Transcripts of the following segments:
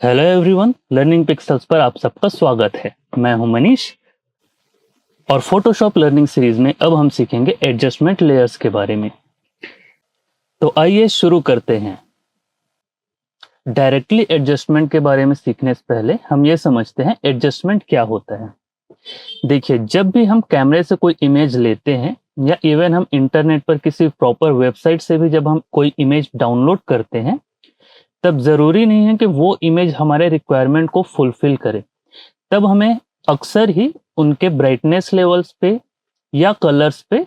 Hello everyone, learning pixels पर आप सबका स्वागत है। मैं हूं मनीष और फोटोशॉप लर्निंग सीरीज में अब हम सीखेंगे एडजस्टमेंट लेयर्स के बारे में। तो आइए शुरू करते हैं। डायरेक्टली एडजस्टमेंट के बारे में सीखने से पहले हम ये समझते हैं एडजस्टमेंट क्या होता है। देखिए, जब भी हम कैमरे से कोई इमेज लेते हैं या इवन हम इंटरनेट पर किसी प्रॉपर वेबसाइट से भी जब हम कोई इमेज डाउनलोड करते हैं, तब जरूरी नहीं है कि वो इमेज हमारे रिक्वायरमेंट को फुलफिल करे। तब हमें अक्सर ही उनके ब्राइटनेस लेवल्स पे या कलर्स पे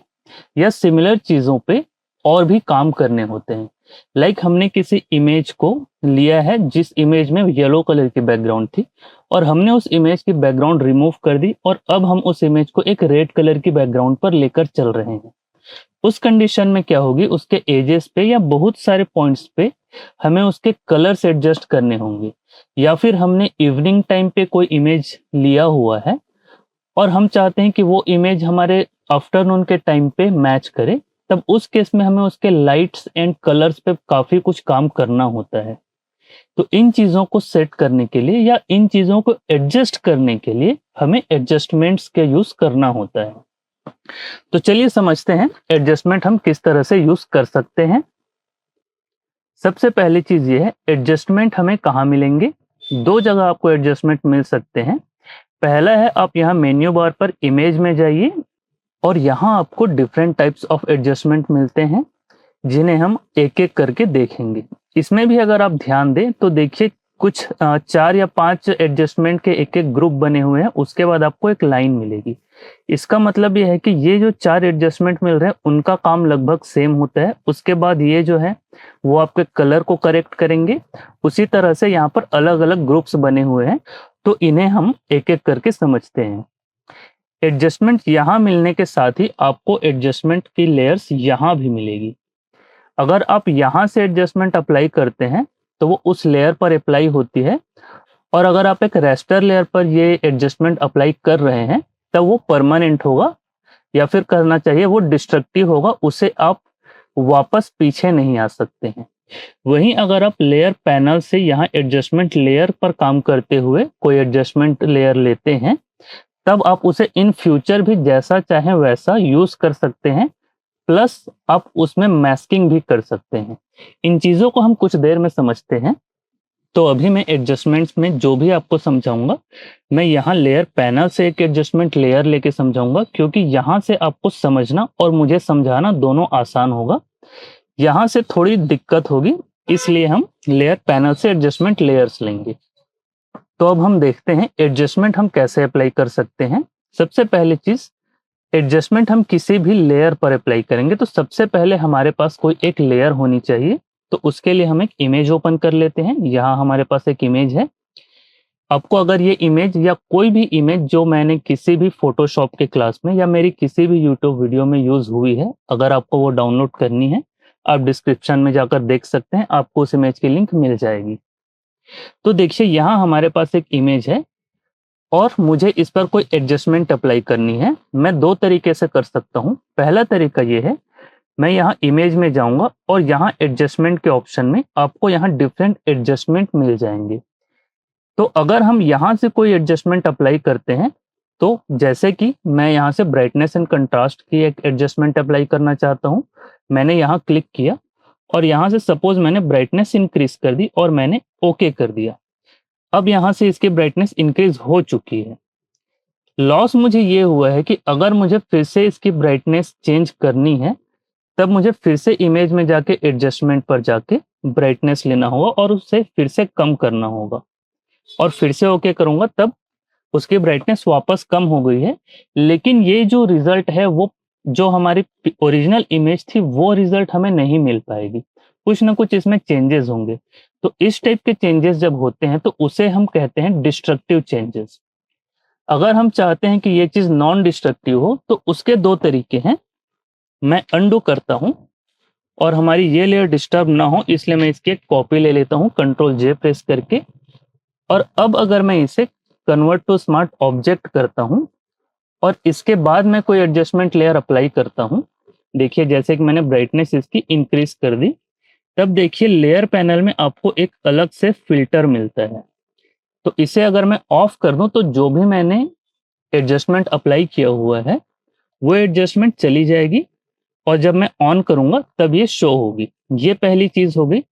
या सिमिलर चीज़ों पे और भी काम करने होते हैं। लाइक हमने किसी इमेज को लिया है जिस इमेज में येलो कलर की बैकग्राउंड थी और हमने उस इमेज की बैकग्राउंड रिमूव कर दी और अब हम उस इमेज को एक रेड कलर की बैकग्राउंड पर लेकर चल रहे हैं। उस कंडीशन में क्या होगी, उसके एजेस पे या बहुत सारे पॉइंट्स पे हमें उसके कलर्स एडजस्ट करने होंगे। या फिर हमने इवनिंग टाइम पे कोई इमेज लिया हुआ है और हम चाहते हैं कि वो इमेज हमारे आफ्टरनून के टाइम पे मैच करे, तब उस केस में हमें उसके लाइट्स एंड कलर्स पे काफी कुछ काम करना होता है। तो इन चीजों को सेट करने के लिए या इन चीजों को एडजस्ट करने के लिए हमें एडजस्टमेंट्स के यूज करना होता है। तो चलिए समझते हैं एडजस्टमेंट हम किस तरह से यूज कर सकते हैं। सबसे पहली चीज ये है, एडजस्टमेंट हमें कहाँ मिलेंगे। दो जगह आपको एडजस्टमेंट मिल सकते हैं। पहला है, आप यहाँ मेन्यू बार पर इमेज में जाइए और यहाँ आपको डिफरेंट टाइप्स ऑफ एडजस्टमेंट मिलते हैं जिन्हें हम एक एक करके देखेंगे। इसमें भी अगर आप ध्यान दें तो देखिए कुछ 4 या 5 एडजस्टमेंट के एक एक ग्रुप बने हुए हैं, उसके बाद आपको एक लाइन मिलेगी। इसका मतलब ये है कि ये जो 4 एडजस्टमेंट मिल रहे हैं उनका काम लगभग सेम होता है। उसके बाद ये जो है वो आपके कलर को करेक्ट करेंगे। उसी तरह से यहाँ पर अलग अलग ग्रुप्स बने हुए हैं, तो इन्हें हम एक एक करके समझते हैं। एडजस्टमेंट यहाँ मिलने के साथ ही आपको एडजस्टमेंट की लेयर्स यहाँ भी मिलेगी। अगर आप यहाँ से एडजस्टमेंट अप्लाई करते हैं तो वो उस लेयर पर अप्लाई होती है, और अगर आप एक रेस्टर लेयर पर ये एडजस्टमेंट अप्लाई कर रहे हैं तब वो परमानेंट होगा, या फिर करना चाहिए वो डिस्ट्रक्टिव होगा, उसे आप वापस पीछे नहीं आ सकते हैं। वहीं अगर आप लेयर पैनल से यहाँ एडजस्टमेंट लेयर पर काम करते हुए कोई एडजस्टमेंट लेयर लेते हैं, तब आप उसे इन फ्यूचर भी जैसा चाहें वैसा यूज कर सकते हैं, प्लस आप उसमें मैस्किंग भी कर सकते हैं। इन चीजों को हम कुछ देर में समझते हैं। तो अभी मैं एडजस्टमेंट्स में जो भी आपको समझाऊंगा, मैं यहाँ लेयर पैनल से एक एडजस्टमेंट लेयर लेके समझाऊंगा, क्योंकि यहाँ से आपको समझना और मुझे समझाना दोनों आसान होगा। यहाँ से थोड़ी दिक्कत होगी, इसलिए हम लेयर पैनल से एडजस्टमेंट लेयर्स लेंगे। तो अब हम देखते हैं एडजस्टमेंट हम कैसे अप्लाई कर सकते हैं। सबसे पहली चीज, एडजस्टमेंट हम किसी भी लेयर पर अप्लाई करेंगे तो सबसे पहले हमारे पास कोई एक लेयर होनी चाहिए। तो उसके लिए हम एक इमेज ओपन कर लेते हैं। यहाँ हमारे पास एक इमेज है। आपको अगर ये इमेज या कोई भी इमेज जो मैंने किसी भी फोटोशॉप के क्लास में या मेरी किसी भी यूट्यूब वीडियो में यूज हुई है, अगर आपको वो डाउनलोड करनी है, आप डिस्क्रिप्शन में जाकर देख सकते हैं, आपको उस इमेज की लिंक मिल जाएगी। तो देखिए, यहाँ हमारे पास एक इमेज है और मुझे इस पर कोई एडजस्टमेंट अप्लाई करनी है। मैं दो तरीके से कर सकता हूँ। पहला तरीका ये है, मैं यहाँ इमेज में जाऊंगा और यहाँ एडजस्टमेंट के ऑप्शन में आपको यहाँ डिफरेंट एडजस्टमेंट मिल जाएंगे। तो अगर हम यहाँ से कोई एडजस्टमेंट अप्लाई करते हैं, तो जैसे कि मैं यहाँ से ब्राइटनेस एंड कंट्रास्ट की एक एडजस्टमेंट अप्लाई करना चाहता हूँ, मैंने यहाँ क्लिक किया और यहाँ से सपोज मैंने ब्राइटनेस इंक्रीज कर दी और मैंने ओके कर दिया। अब यहाँ से इसकी ब्राइटनेस इंक्रीज हो चुकी है। लॉस मुझे ये हुआ है कि अगर मुझे फिर से इसकी ब्राइटनेस चेंज करनी है, तब मुझे फिर से इमेज में जाके एडजस्टमेंट पर जाके ब्राइटनेस लेना होगा और उसे फिर से कम करना होगा, और फिर से ओके करूंगा तब उसकी ब्राइटनेस वापस कम हो गई है। लेकिन ये जो रिजल्ट है वो जो हमारी ओरिजिनल इमेज थी वो रिजल्ट हमें नहीं मिल पाएगी, कुछ ना कुछ इसमें चेंजेस होंगे। तो इस टाइप के चेंजेस जब होते हैं तो उसे हम कहते हैं डिस्ट्रक्टिव चेंजेस। अगर हम चाहते हैं कि ये चीज नॉन डिस्ट्रक्टिव हो तो उसके दो तरीके हैं। मैं अंडू करता हूं और हमारी ये लेयर डिस्टर्ब ना हो इसलिए मैं इसकी एक कॉपी ले लेता हूं कंट्रोल जे प्रेस करके। और अब अगर मैं इसे कन्वर्ट टू स्मार्ट ऑब्जेक्ट करता हूं और इसके बाद मैं कोई एडजस्टमेंट लेयर अप्लाई करता हूं, देखिए जैसे कि मैंने ब्राइटनेस इसकी इंक्रीज कर दी, तब देखिए लेयर पैनल में आपको एक अलग से फिल्टर मिलता है। तो इसे अगर मैं ऑफ कर दूं तो जो भी मैंने एडजस्टमेंट अप्लाई किया हुआ है वो एडजस्टमेंट चली जाएगी, और जब मैं ऑन करूंगा तब ये शो होगी। ये पहली चीज हो गई।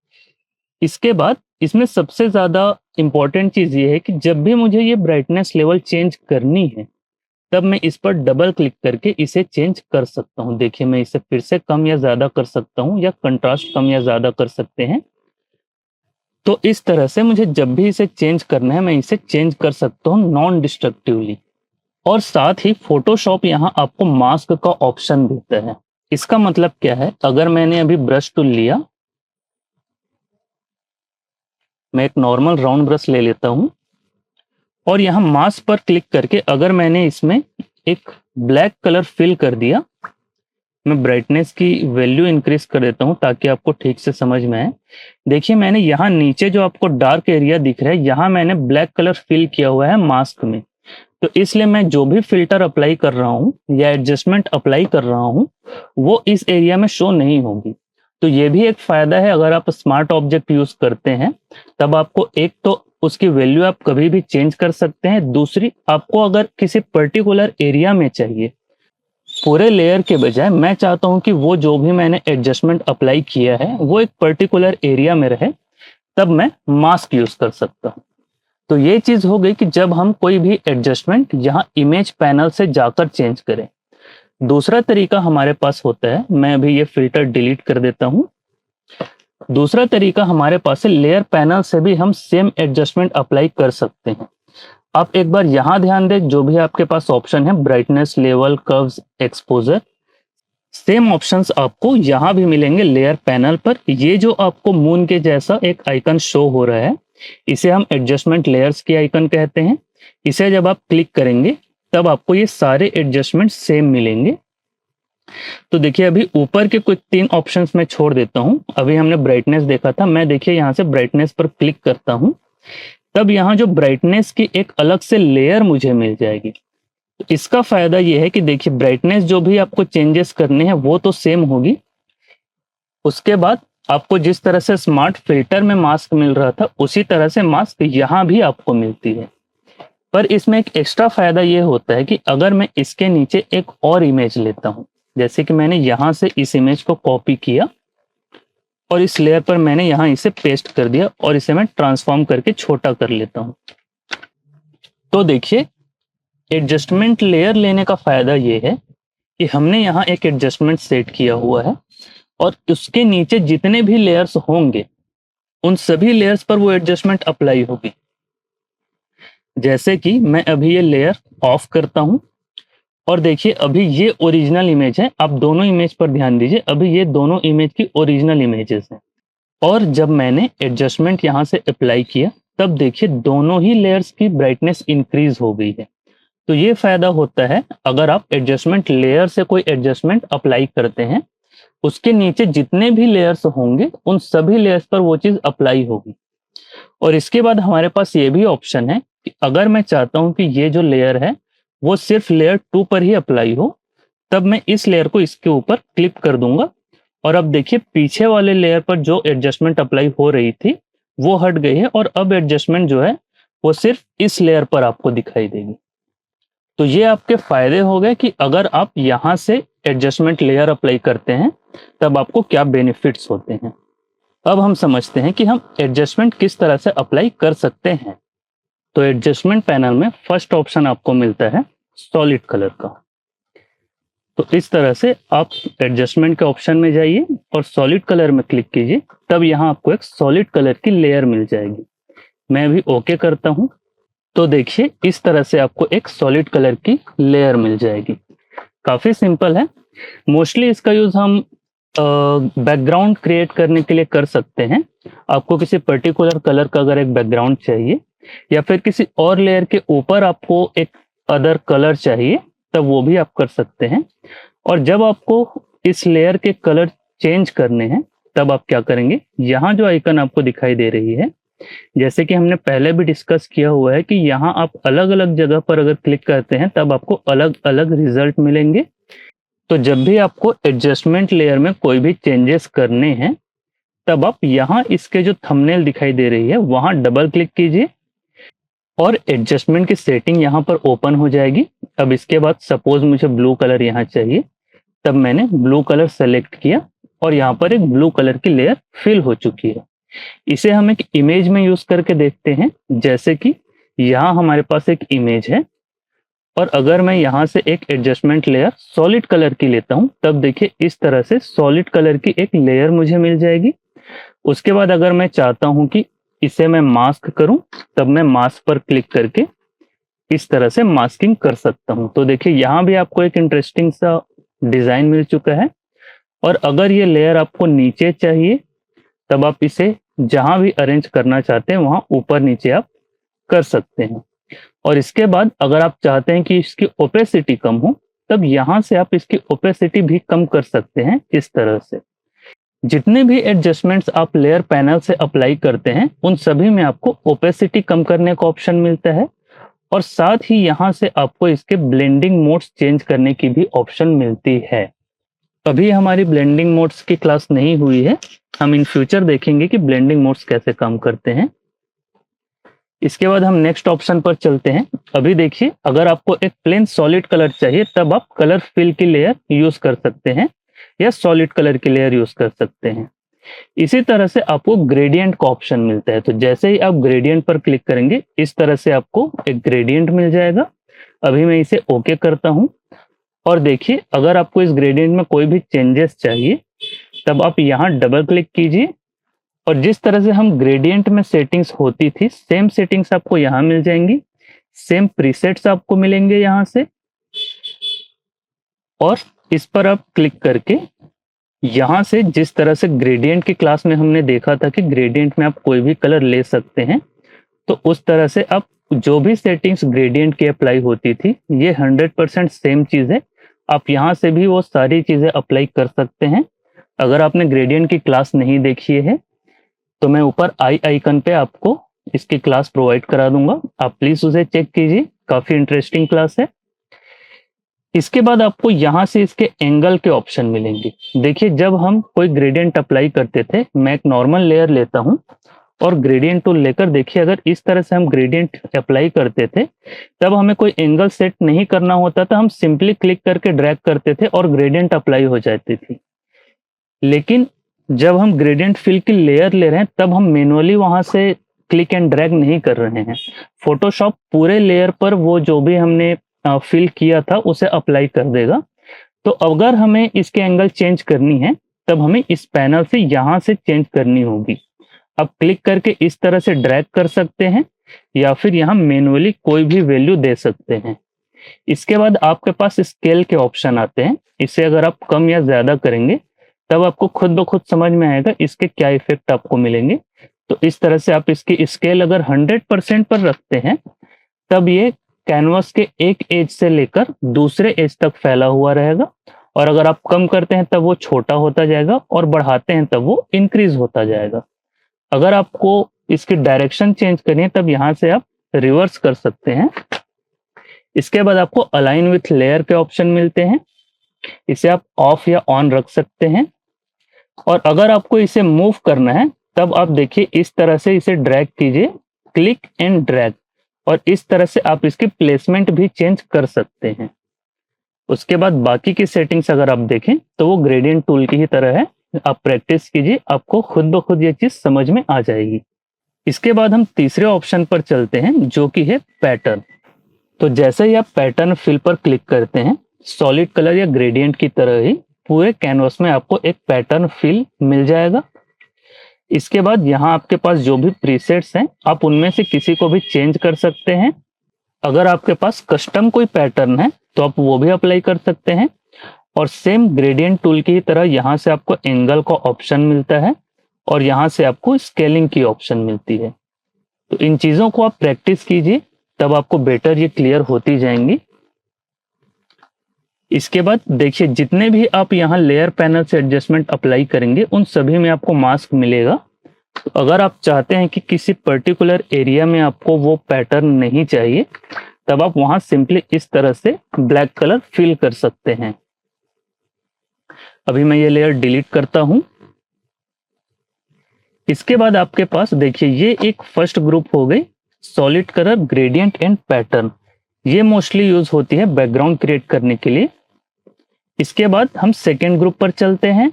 इसके बाद इसमें सबसे ज्यादा इंपॉर्टेंट चीज ये है कि जब भी मुझे ये ब्राइटनेस लेवल चेंज करनी है तब मैं इस पर डबल क्लिक करके इसे चेंज कर सकता हूं। देखिए, मैं इसे फिर से कम या ज्यादा कर सकता हूं, या कंट्रास्ट कम या ज्यादा कर सकते हैं। तो इस तरह से मुझे जब भी इसे चेंज करना है मैं इसे चेंज कर सकता हूं नॉन डिस्ट्रक्टिवली। और साथ ही फोटोशॉप यहाँ आपको मास्क का ऑप्शन देता है। इसका मतलब क्या है, अगर मैंने अभी ब्रश टूल लिया, मैं एक नॉर्मल राउंड ब्रश ले लेता हूं और यहाँ मास्क पर क्लिक करके अगर मैंने इसमें एक ब्लैक कलर फिल कर दिया, मैं ब्राइटनेस की वैल्यू इंक्रीज कर देता हूं ताकि आपको ठीक से समझ में आए। देखिए, मैंने यहाँ नीचे जो आपको डार्क एरिया दिख रहा है यहाँ मैंने ब्लैक कलर फिल किया हुआ है मास्क में। तो इसलिए मैं जो भी फिल्टर अप्लाई कर रहा हूं या एडजस्टमेंट अप्लाई कर रहा हूं वो इस एरिया में शो नहीं होगी। तो ये भी एक फायदा है, अगर आप स्मार्ट ऑब्जेक्ट यूज करते हैं तब आपको एक तो उसकी वैल्यू आप कभी भी चेंज कर सकते हैं, दूसरी आपको अगर किसी पर्टिकुलर एरिया में चाहिए पूरे लेयर के बजाय, मैं चाहता हूं कि वो जो भी मैंने एडजस्टमेंट अप्लाई किया है वो एक पर्टिकुलर एरिया में रहे, तब मैं मास्क यूज कर सकता हूं। तो ये चीज हो गई कि जब हम कोई भी एडजस्टमेंट यहाँ इमेज पैनल से जाकर चेंज करें। दूसरा तरीका हमारे पास होता है, मैं अभी ये फिल्टर डिलीट कर देता हूं। दूसरा तरीका हमारे पास है, लेयर पैनल से भी हम सेम एडजस्टमेंट अप्लाई कर सकते हैं। आप एक बार यहां ध्यान दें, जो भी आपके पास ऑप्शन है brightness level, curves, exposure, same options आपको यहां भी मिलेंगे लेयर पैनल पर। ये जो आपको मून के जैसा एक आइकन शो हो रहा है इसे हम एडजस्टमेंट लेयर्स के आइकन कहते हैं। इसे जब आप क्लिक करेंगे तब आपको ये सारे एडजस्टमेंट सेम मिलेंगे। तो देखिए, अभी ऊपर के कुछ 3 ऑप्शंस मैं छोड़ देता हूं। अभी हमने ब्राइटनेस देखा था, मैं देखिए यहां से ब्राइटनेस पर क्लिक करता हूं तब यहाँ जो ब्राइटनेस की एक अलग से लेयर मुझे मिल जाएगी। तो इसका फायदा ये है कि देखिए, ब्राइटनेस जो भी आपको चेंजेस करने हैं वो तो सेम होगी, उसके बाद आपको जिस तरह से स्मार्ट फिल्टर में मास्क मिल रहा था उसी तरह से मास्क यहाँ भी आपको मिलती है। पर इसमें एक एक्स्ट्रा फायदा ये होता है कि अगर मैं इसके नीचे एक और इमेज लेता हूं, जैसे कि मैंने यहां से इस इमेज को कॉपी किया और इस लेयर पर मैंने यहां इसे पेस्ट कर दिया और इसे मैं ट्रांसफॉर्म करके छोटा कर लेता हूं, तो देखिए एडजस्टमेंट लेयर लेने का फायदा ये है कि हमने यहाँ एक एडजस्टमेंट सेट किया हुआ है और उसके नीचे जितने भी लेयर्स होंगे उन सभी लेयर्स पर वो एडजस्टमेंट अप्लाई होगी। जैसे कि मैं अभी ये लेयर ऑफ करता हूं और देखिए अभी ये ओरिजिनल इमेज है। आप दोनों इमेज पर ध्यान दीजिए, अभी ये दोनों इमेज की ओरिजिनल इमेजेस हैं। और जब मैंने एडजस्टमेंट यहाँ से अप्लाई किया तब देखिए दोनों ही लेयर्स की ब्राइटनेस इंक्रीज हो गई है। तो ये फायदा होता है अगर आप एडजस्टमेंट लेयर से कोई एडजस्टमेंट अप्लाई करते हैं, उसके नीचे जितने भी लेयर्स होंगे उन सभी लेयर्स पर वो चीज अप्लाई होगी। और इसके बाद हमारे पास ये भी ऑप्शन है कि अगर मैं चाहता हूं कि ये जो लेयर है वो सिर्फ लेयर 2 पर ही अप्लाई हो, तब मैं इस लेयर को इसके ऊपर क्लिक कर दूंगा और अब देखिए पीछे वाले लेयर पर जो एडजस्टमेंट अप्लाई हो रही थी वो हट गई है और अब एडजस्टमेंट जो है वो सिर्फ इस लेयर पर आपको दिखाई देगी। तो ये आपके फायदे हो गए कि अगर आप यहाँ से एडजस्टमेंट लेयर अप्लाई करते हैं तब आपको क्या बेनिफिट्स होते हैं। अब हम समझते हैं कि हम एडजस्टमेंट किस तरह से अप्लाई कर सकते हैं। तो एडजस्टमेंट पैनल में फर्स्ट ऑप्शन आपको मिलता है सॉलिड कलर का। तो इस तरह से आप एडजस्टमेंट के ऑप्शन में जाइए और सॉलिड कलर में क्लिक कीजिए, तब यहाँ आपको एक सॉलिड कलर की लेयर मिल जाएगी। मैं अभी ओके करता हूँ तो देखिए इस तरह से आपको एक सॉलिड कलर की लेयर मिल जाएगी। काफी सिंपल है। मोस्टली इसका यूज हम बैकग्राउंड क्रिएट करने के लिए कर सकते हैं। आपको किसी पर्टिकुलर कलर का अगर एक बैकग्राउंड चाहिए या फिर किसी और लेयर के ऊपर आपको एक अदर कलर चाहिए तब वो भी आप कर सकते हैं। और जब आपको इस लेयर के कलर चेंज करने हैं तब आप क्या करेंगे, यहाँ जो आइकन आपको दिखाई दे रही है, जैसे कि हमने पहले भी डिस्कस किया हुआ है कि यहाँ आप अलग अलग जगह पर अगर क्लिक करते हैं तब आपको अलग अलग रिजल्ट मिलेंगे। तो जब भी आपको एडजस्टमेंट लेयर में कोई भी चेंजेस करने हैं तब आप यहाँ इसके जो थंबनेल दिखाई दे रही है वहां डबल क्लिक कीजिए और एडजस्टमेंट की सेटिंग यहाँ पर ओपन हो जाएगी। अब इसके बाद सपोज मुझे ब्लू कलर यहाँ चाहिए, तब मैंने ब्लू कलर सेलेक्ट किया और यहाँ पर एक ब्लू कलर की लेयर फिल हो चुकी है। इसे हम एक इमेज में यूज करके देखते हैं। जैसे कि यहाँ हमारे पास एक इमेज है और अगर मैं यहाँ से एक एडजस्टमेंट लेयर सॉलिड कलर की लेता हूँ, तब देखिए इस तरह से सॉलिड कलर की एक लेयर मुझे मिल जाएगी। उसके बाद अगर मैं चाहता हूँ कि इसे मैं मास्क करूं, तब मैं मास्क पर क्लिक करके इस तरह से मास्किंग कर सकता हूं। तो देखिए यहाँ भी आपको एक इंटरेस्टिंग सा डिजाइन मिल चुका है। और अगर ये लेयर आपको नीचे चाहिए, तब आप इसे जहां भी अरेंज करना चाहते हैं वहां ऊपर नीचे आप कर सकते हैं। और इसके बाद अगर आप चाहते हैं कि इसकी ओपेसिटी कम हो, तब यहाँ से आप इसकी ओपेसिटी भी कम कर सकते हैं इस तरह से। जितने भी एडजस्टमेंट्स आप लेयर पैनल से अप्लाई करते हैं, उन सभी में आपको ओपेसिटी कम करने का ऑप्शन मिलता है और साथ ही यहाँ से आपको इसके ब्लेंडिंग मोड्स चेंज करने की भी ऑप्शन मिलती है। अभी हमारी ब्लेंडिंग मोड्स की क्लास नहीं हुई है, हम इन फ्यूचर देखेंगे कि ब्लेंडिंग मोड्स कैसे काम करते हैं। इसके बाद हम नेक्स्ट ऑप्शन पर चलते हैं। अभी देखिए, अगर आपको एक प्लेन सॉलिड कलर चाहिए, तब आप कलर फिल की लेयर यूज कर सकते हैं या सॉलिड कलर की लेयर यूज कर सकते हैं। इसी तरह से आपको ग्रेडियंट का ऑप्शन मिलता है। तो जैसे ही आप ग्रेडियंट पर क्लिक करेंगे, इस तरह से आपको एक ग्रेडियंट मिल जाएगा। अभी मैं इसे ओके करता हूं और देखिए, अगर आपको इस ग्रेडियंट में कोई भी चेंजेस चाहिए, तब आप यहाँ डबल क्लिक कीजिए और जिस तरह से हम ग्रेडियंट में सेटिंग्स होती थी, सेम सेटिंग्स आपको यहाँ मिल जाएंगी। सेम प्रीसेट्स आपको मिलेंगे यहाँ से और इस पर आप क्लिक करके यहाँ से जिस तरह से ग्रेडियंट की क्लास में हमने देखा था कि ग्रेडियंट में आप कोई भी कलर ले सकते हैं, तो उस तरह से आप जो भी सेटिंग्स ग्रेडियंट की अप्लाई होती थी, ये 100% सेम चीज है। आप यहाँ से भी वो सारी चीजें अप्लाई कर सकते हैं। अगर आपने ग्रेडियंट की क्लास नहीं देखी है, तो मैं ऊपर आई आइकन पे आपको इसकी क्लास प्रोवाइड करा दूंगा, आप प्लीज उसे चेक कीजिए, काफी इंटरेस्टिंग क्लास है। इसके बाद आपको यहाँ से इसके एंगल के ऑप्शन मिलेंगे। देखिए, जब हम कोई ग्रेडियंट अप्लाई करते थे, मैं एक नॉर्मल लेयर लेता हूँ और ग्रेडियंट टूल लेकर देखिए, अगर इस तरह से हम ग्रेडियंट अप्लाई करते थे, तब हमें कोई एंगल सेट नहीं करना होता था। हम सिंपली क्लिक करके ड्रैग करते थे और ग्रेडियंट अप्लाई हो जाती थी। लेकिन जब हम ग्रेडियंट फिल की लेयर ले रहे हैं, तब हम मैनुअली वहां से क्लिक एंड ड्रैग नहीं कर रहे हैं। फोटोशॉप पूरे लेयर पर वो जो भी हमने फिल किया था उसे अप्लाई कर देगा। तो अगर हमें इसके एंगल चेंज करनी है, तब हमें इस पैनल से यहाँ से चेंज करनी होगी। अब क्लिक करके इस तरह से ड्रैग कर सकते हैं या फिर यहाँ मैनुअली कोई भी वैल्यू दे सकते हैं। इसके बाद आपके पास स्केल के ऑप्शन आते हैं। इसे अगर आप कम या ज्यादा करेंगे, तब आपको खुद ब खुद समझ में आएगा इसके क्या इफेक्ट आपको मिलेंगे। तो इस तरह से आप इसकी स्केल अगर 100% पर रखते हैं, तब ये कैनवस के एक एज से लेकर दूसरे एज तक फैला हुआ रहेगा। और अगर आप कम करते हैं, तब वो छोटा होता जाएगा और बढ़ाते हैं, तब वो इंक्रीज होता जाएगा। अगर आपको इसकी डायरेक्शन चेंज करनी है, तब यहाँ से आप रिवर्स कर सकते हैं। इसके बाद आपको अलाइन विथ लेयर के ऑप्शन मिलते हैं। इसे आप ऑफ या ऑन रख सकते हैं। और अगर आपको इसे मूव करना है, तब आप देखिए इस तरह से इसे ड्रैग कीजिए, क्लिक एंड ड्रैग, और इस तरह से आप इसकी प्लेसमेंट भी चेंज कर सकते हैं। उसके बाद बाकी की सेटिंग्स अगर आप देखें, तो वो ग्रेडियंट टूल की ही तरह है। आप प्रैक्टिस कीजिए, आपको खुद ब खुद ये चीज समझ में आ जाएगी। इसके बाद हम तीसरे ऑप्शन पर चलते हैं, जो कि है पैटर्न। तो जैसे ही आप पैटर्न फिल पर क्लिक करते हैं, सॉलिड कलर या ग्रेडियंट की तरह ही पूरे कैनवस में आपको एक पैटर्न फिल मिल जाएगा। इसके बाद यहाँ आपके पास जो भी प्रीसेट्स हैं, आप उनमें से किसी को भी चेंज कर सकते हैं। अगर आपके पास कस्टम कोई पैटर्न है, तो आप वो भी अप्लाई कर सकते हैं। और सेम ग्रेडियंट टूल की तरह यहाँ से आपको एंगल का ऑप्शन मिलता है और यहाँ से आपको स्केलिंग की ऑप्शन मिलती है। तो इन चीजों को आप प्रैक्टिस कीजिए, तब आपको बेटर ये क्लियर होती जाएंगी। इसके बाद देखिए, जितने भी आप यहाँ लेयर पैनल से एडजस्टमेंट अप्लाई करेंगे, उन सभी में आपको मास्क मिलेगा। तो अगर आप चाहते हैं कि किसी पर्टिकुलर एरिया में आपको वो पैटर्न नहीं चाहिए, तब आप वहां सिंपली इस तरह से ब्लैक कलर फिल कर सकते हैं। अभी मैं ये लेयर डिलीट करता हूं। इसके बाद आपके पास देखिए, ये एक फर्स्ट ग्रुप हो गई solid colour, gradient and pattern, ये मोस्टली यूज होती है बैकग्राउंड क्रिएट करने के लिए। इसके बाद हम सेकेंड ग्रुप पर चलते हैं।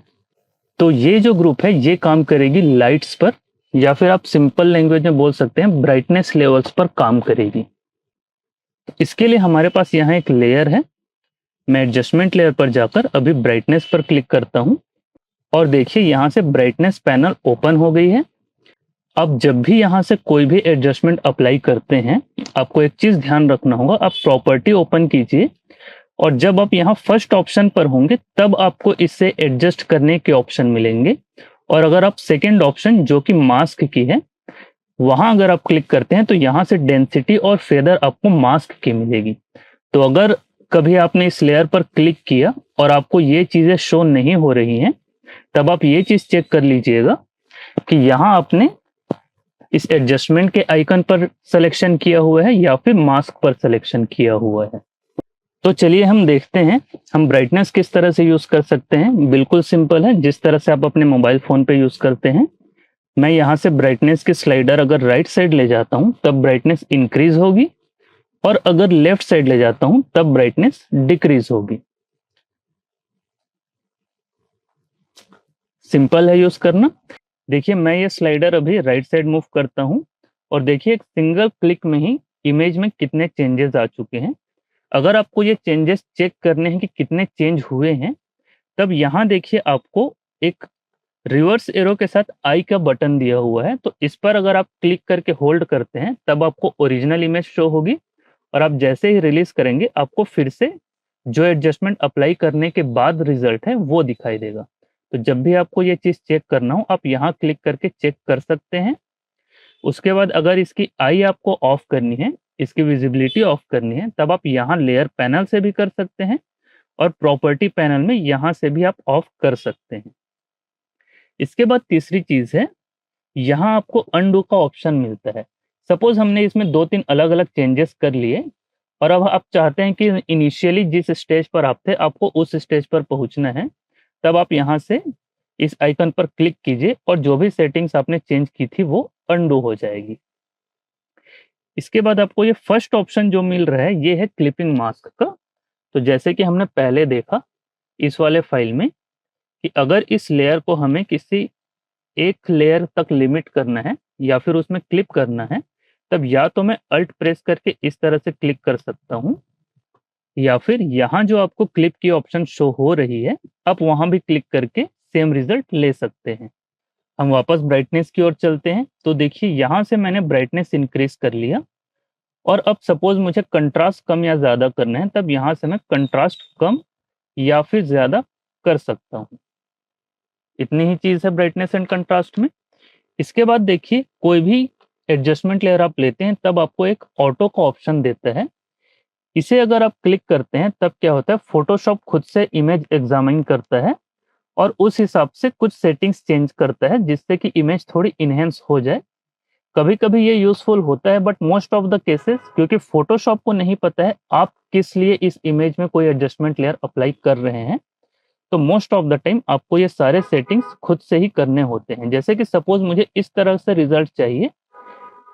तो ये जो ग्रुप है ये काम करेगी लाइट्स पर, या फिर आप सिंपल लैंग्वेज में बोल सकते हैं ब्राइटनेस लेवल्स पर काम करेगी। तो इसके लिए हमारे पास यहाँ एक लेयर है। मैं एडजस्टमेंट लेयर पर जाकर अभी ब्राइटनेस पर क्लिक करता हूँ और देखिए यहाँ से ब्राइटनेस पैनल ओपन हो गई है। अब जब भी यहाँ से कोई भी एडजस्टमेंट अप्लाई करते हैं, आपको एक चीज ध्यान रखना होगा, आप प्रॉपर्टी ओपन कीजिए और जब आप यहाँ फर्स्ट ऑप्शन पर होंगे तब आपको इससे एडजस्ट करने के ऑप्शन मिलेंगे। और अगर आप सेकेंड ऑप्शन जो कि मास्क की है वहां अगर आप क्लिक करते हैं तो यहाँ से डेंसिटी और फेदर आपको मास्क की मिलेगी। तो अगर कभी आपने इस लेयर पर क्लिक किया और आपको ये चीजें शो नहीं हो रही हैं, तब आप ये चीज चेक कर लीजिएगा कि यहाँ आपने इस एडजस्टमेंट के आइकन पर सिलेक्शन किया हुआ है या फिर मास्क पर सिलेक्शन किया हुआ है। तो चलिए हम देखते हैं हम ब्राइटनेस किस तरह से यूज कर सकते हैं। बिल्कुल सिंपल है, जिस तरह से आप अपने मोबाइल फोन पे यूज करते हैं। मैं यहाँ से ब्राइटनेस की स्लाइडर अगर राइट साइड ले जाता हूँ तब ब्राइटनेस इंक्रीज होगी, और अगर लेफ्ट साइड ले जाता हूँ तब ब्राइटनेस डिक्रीज होगी। सिंपल है यूज करना। देखिए मैं ये स्लाइडर अभी राइट साइड मूव करता हूँ और देखिए एक सिंगल क्लिक में ही इमेज में कितने चेंजेस आ चुके हैं। अगर आपको ये चेंजेस चेक करने हैं कि कितने चेंज हुए हैं, तब यहाँ देखिए आपको एक रिवर्स एरो के साथ आई का बटन दिया हुआ है। तो इस पर अगर आप क्लिक करके होल्ड करते हैं तब आपको ओरिजिनल इमेज शो होगी, और आप जैसे ही रिलीज करेंगे आपको फिर से जो एडजस्टमेंट अप्लाई करने के बाद रिजल्ट है वो दिखाई देगा। तो जब भी आपको ये चीज चेक करना हो आप यहाँ क्लिक करके चेक कर सकते हैं। उसके बाद अगर इसकी आई आपको ऑफ करनी है, इसकी विजिबिलिटी ऑफ करनी है, तब आप यहाँ लेयर पैनल से भी कर सकते हैं और प्रॉपर्टी पैनल में यहाँ से भी आप ऑफ कर सकते हैं। इसके बाद तीसरी चीज है, यहाँ आपको अनडू का ऑप्शन मिलता है। सपोज हमने इसमें 2-3 अलग अलग चेंजेस कर लिए और अब आप चाहते हैं कि इनिशियली जिस स्टेज पर आप थे आपको उस स्टेज पर पहुंचना है, तब आप यहाँ से इस आइकन पर क्लिक कीजिए और जो भी सेटिंग्स आपने चेंज की थी वो अनडू हो जाएगी। इसके बाद आपको ये फर्स्ट ऑप्शन जो मिल रहा है ये है क्लिपिंग मास्क का। तो जैसे कि हमने पहले देखा इस वाले फाइल में कि अगर इस लेयर को हमें किसी एक लेयर तक लिमिट करना है या फिर उसमें क्लिप करना है, तब या तो मैं अल्ट प्रेस करके इस तरह से क्लिक कर सकता हूं, या फिर यहाँ जो आपको क्लिप की ऑप्शन शो हो रही है आप वहां भी क्लिक करके सेम रिजल्ट ले सकते हैं। हम वापस ब्राइटनेस की ओर चलते हैं। तो देखिए यहाँ से मैंने ब्राइटनेस इंक्रीज कर लिया, और अब सपोज मुझे कंट्रास्ट कम या ज्यादा करना है, तब यहाँ से मैं कंट्रास्ट कम या फिर ज्यादा कर सकता हूँ। इतनी ही चीज है ब्राइटनेस एंड कंट्रास्ट में। इसके बाद देखिए कोई भी एडजस्टमेंट लेयर आप लेते हैं तब आपको एक ऑटो का ऑप्शन देता है। इसे अगर आप क्लिक करते हैं तब क्या होता है, फोटोशॉप खुद से इमेज एग्जामिन करता है और उस हिसाब से कुछ सेटिंग्स चेंज करता है जिससे कि इमेज थोड़ी इनहेंस हो जाए। कभी कभी ये यूजफुल होता है, but most of the cases क्योंकि फोटोशॉप को नहीं पता है आप किस लिए इस इमेज में कोई एडजस्टमेंट लेयर अप्लाई कर रहे हैं, तो मोस्ट ऑफ द टाइम आपको ये सारे सेटिंग्स खुद से ही करने होते हैं। जैसे कि सपोज मुझे इस तरह से रिजल्ट चाहिए,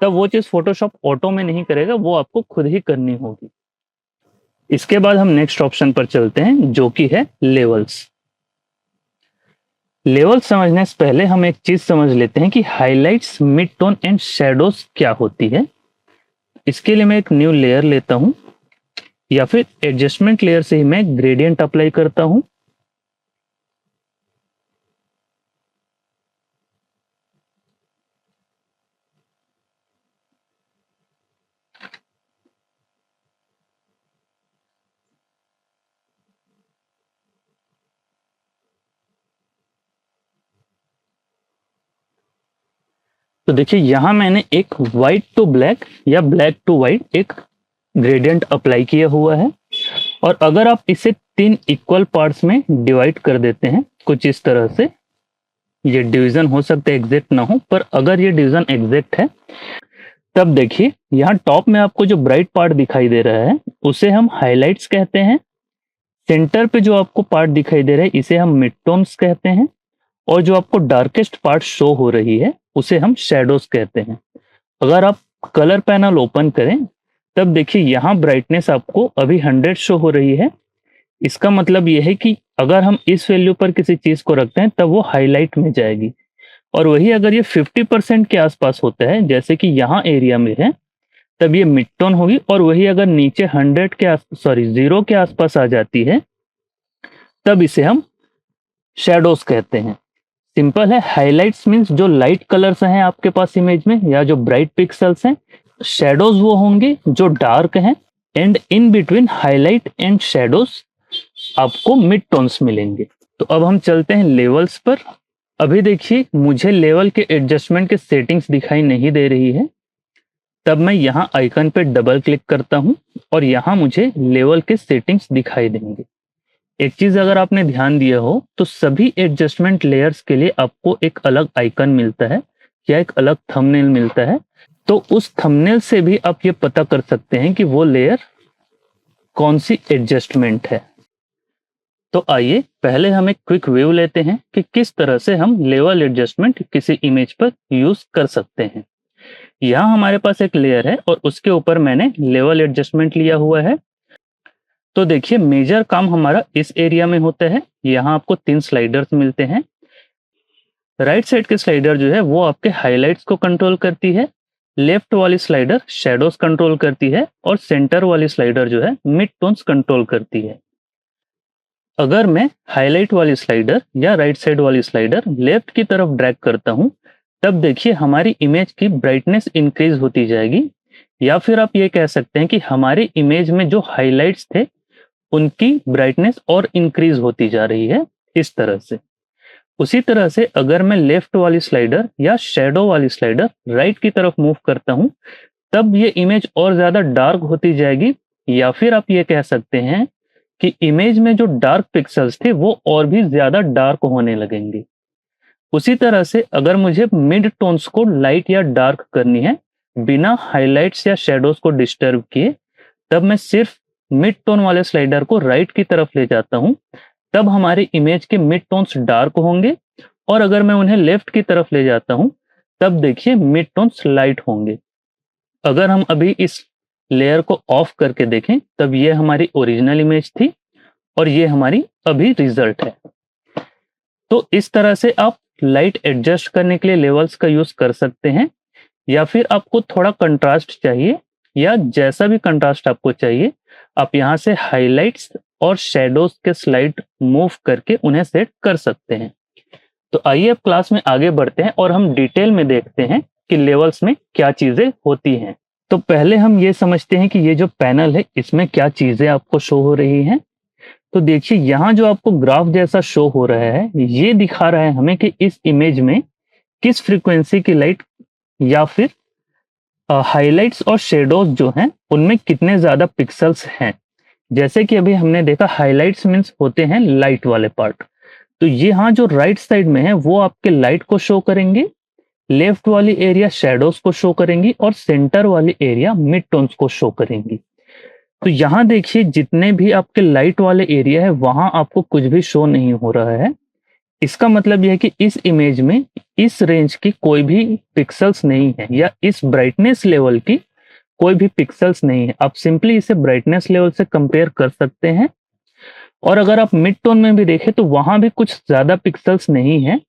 तब वो चीज फोटोशॉप ऑटो में नहीं करेगा, वो आपको खुद ही करनी होगी। इसके बाद हम नेक्स्ट ऑप्शन पर चलते हैं जो कि है लेवल्स। लेवल समझने से पहले हम एक चीज समझ लेते हैं कि highlights, mid tone and shadows क्या होती है। इसके लिए मैं एक न्यू लेयर लेता हूं या फिर एडजस्टमेंट लेयर से ही मैं ग्रेडियंट अप्लाई करता हूं। तो देखिए यहां मैंने एक व्हाइट टू ब्लैक या ब्लैक टू व्हाइट एक ग्रेडियंट अप्लाई किया हुआ है, और अगर आप इसे 3 इक्वल पार्ट्स में डिवाइड कर देते हैं कुछ इस तरह से, ये डिवीजन हो सकता है एग्जैक्ट ना हो, पर अगर ये डिवीजन एग्जैक्ट है तब देखिए यहाँ टॉप में आपको जो ब्राइट पार्ट दिखाई दे रहा है उसे हम हाइलाइट्स कहते हैं। सेंटर पे जो आपको पार्ट दिखाई दे रहा है इसे हम मिड टोन्स कहते हैं, और जो आपको डार्केस्ट पार्ट शो हो रही है उसे हम शैडोज कहते हैं। अगर आप कलर पैनल ओपन करें तब देखिए यहाँ ब्राइटनेस आपको अभी 100 शो हो रही है। इसका मतलब यह है कि अगर हम इस वैल्यू पर किसी चीज को रखते हैं तब वो हाईलाइट में जाएगी, और वही अगर ये 50% के आसपास होता है जैसे कि यहाँ एरिया में है तब ये मिड टोन होगी, और वही अगर नीचे 100 के आस 0 के आसपास आ जाती है तब इसे हम शैडोज कहते हैं। सिंपल है, हाइलाइट्स मीन्स जो लाइट कलर्स हैं आपके पास इमेज में या जो ब्राइट पिक्सल्स हैं, शैडोज वो होंगे जो डार्क हैं, and in between highlight and shadows आपको मिड टोन्स मिलेंगे। तो अब हम चलते हैं लेवल्स पर। अभी देखिए मुझे लेवल के एडजस्टमेंट के सेटिंग्स दिखाई नहीं दे रही है, तब मैं यहाँ आइकन पे डबल क्लिक करता हूँ और यहाँ मुझे लेवल के सेटिंग्स दिखाई देंगे। एक चीज अगर आपने ध्यान दिया हो तो सभी एडजस्टमेंट लेयर्स के लिए आपको एक अलग आइकन मिलता है या एक अलग थंबनेल मिलता है, तो उस थंबनेल से भी आप ये पता कर सकते हैं कि वो लेयर कौन सी एडजस्टमेंट है। तो आइए पहले हम एक क्विक व्यू लेते हैं कि किस तरह से हम लेवल एडजस्टमेंट किसी इमेज पर यूज कर सकते हैं। यहाँ हमारे पास एक लेयर है और उसके ऊपर मैंने लेवल एडजस्टमेंट लिया हुआ है। तो देखिए मेजर काम हमारा इस एरिया में होता है। यहाँ आपको 3 स्लाइडर्स मिलते हैं। राइट साइड के स्लाइडर जो है वो आपके हाइलाइट्स को कंट्रोल करती है, लेफ्ट वाली स्लाइडर शैडोज कंट्रोल करती है, और सेंटर वाली स्लाइडर जो है मिड टोन्स कंट्रोल करती है। अगर मैं हाईलाइट वाली स्लाइडर या राइट साइड वाली स्लाइडर लेफ्ट की तरफ ड्रैग करता हूं तब देखिए हमारी इमेज की ब्राइटनेस इंक्रीज होती जाएगी, या फिर आप ये कह सकते हैं कि हमारी इमेज में जो हाइलाइट्स थे उनकी ब्राइटनेस और इंक्रीज होती जा रही है इस तरह से। उसी तरह से अगर मैं लेफ्ट वाली स्लाइडर या शैडो वाली स्लाइडर राइट की तरफ मूव करता हूं तब ये इमेज और ज्यादा डार्क होती जाएगी, या फिर आप ये कह सकते हैं कि इमेज में जो डार्क पिक्सल्स थे वो और भी ज्यादा डार्क होने लगेंगे। उसी तरह से अगर मुझे मिड टोन्स को लाइट या डार्क करनी है बिना हाइलाइट्स या शैडोज को डिस्टर्ब किए, तब मैं सिर्फ मिड टोन वाले स्लाइडर को राइट की तरफ ले जाता हूं, तब हमारी इमेज के मिड टोन्स डार्क होंगे, और अगर मैं उन्हें लेफ्ट की तरफ ले जाता हूं तब देखिए मिड टोन्स लाइट होंगे। अगर हम अभी इस लेयर को ऑफ करके देखें तब ये हमारी ओरिजिनल इमेज थी और ये हमारी अभी रिजल्ट है। तो इस तरह से आप लाइट एडजस्ट करने के लिए लेवल्स का यूज कर सकते हैं, या फिर आपको थोड़ा कंट्रास्ट चाहिए या जैसा भी कंट्रास्ट आपको चाहिए आप यहाँ से हाइलाइट्स और शैडोज के स्लाइड मूव करके उन्हें सेट कर सकते हैं। तो आइए अब क्लास में आगे बढ़ते हैं और हम डिटेल में देखते हैं कि लेवल्स में क्या चीजें होती हैं। तो पहले हम ये समझते हैं कि ये जो पैनल है इसमें क्या चीजें आपको शो हो रही हैं। तो देखिए यहाँ जो आपको ग्राफ जैसा शो हो रहा है ये दिखा रहा है हमें कि इस इमेज में किस फ्रीक्वेंसी की लाइट या फिर हाइलाइट्स और शेडोज जो हैं उनमें कितने ज्यादा पिक्सल्स हैं। जैसे कि अभी हमने देखा हाइलाइट्स मीन्स होते हैं लाइट वाले पार्ट, तो ये यहाँ जो राइट साइड में है वो आपके लाइट को शो करेंगे, लेफ्ट वाली एरिया शैडोज को शो करेंगी, और सेंटर वाली एरिया मिड टोन्स को शो करेंगी। तो यहाँ देखिए जितने भी आपके लाइट वाले एरिया है वहां आपको कुछ भी शो नहीं हो रहा है। इसका मतलब यह है कि इस इमेज में इस रेंज की कोई भी पिक्सल्स नहीं है, या इस ब्राइटनेस लेवल की कोई भी पिक्सल्स नहीं है। आप सिंपली इसे ब्राइटनेस लेवल से कंपेयर कर सकते हैं। और अगर आप मिड टोन में भी देखें तो वहां भी कुछ ज्यादा पिक्सल्स नहीं है,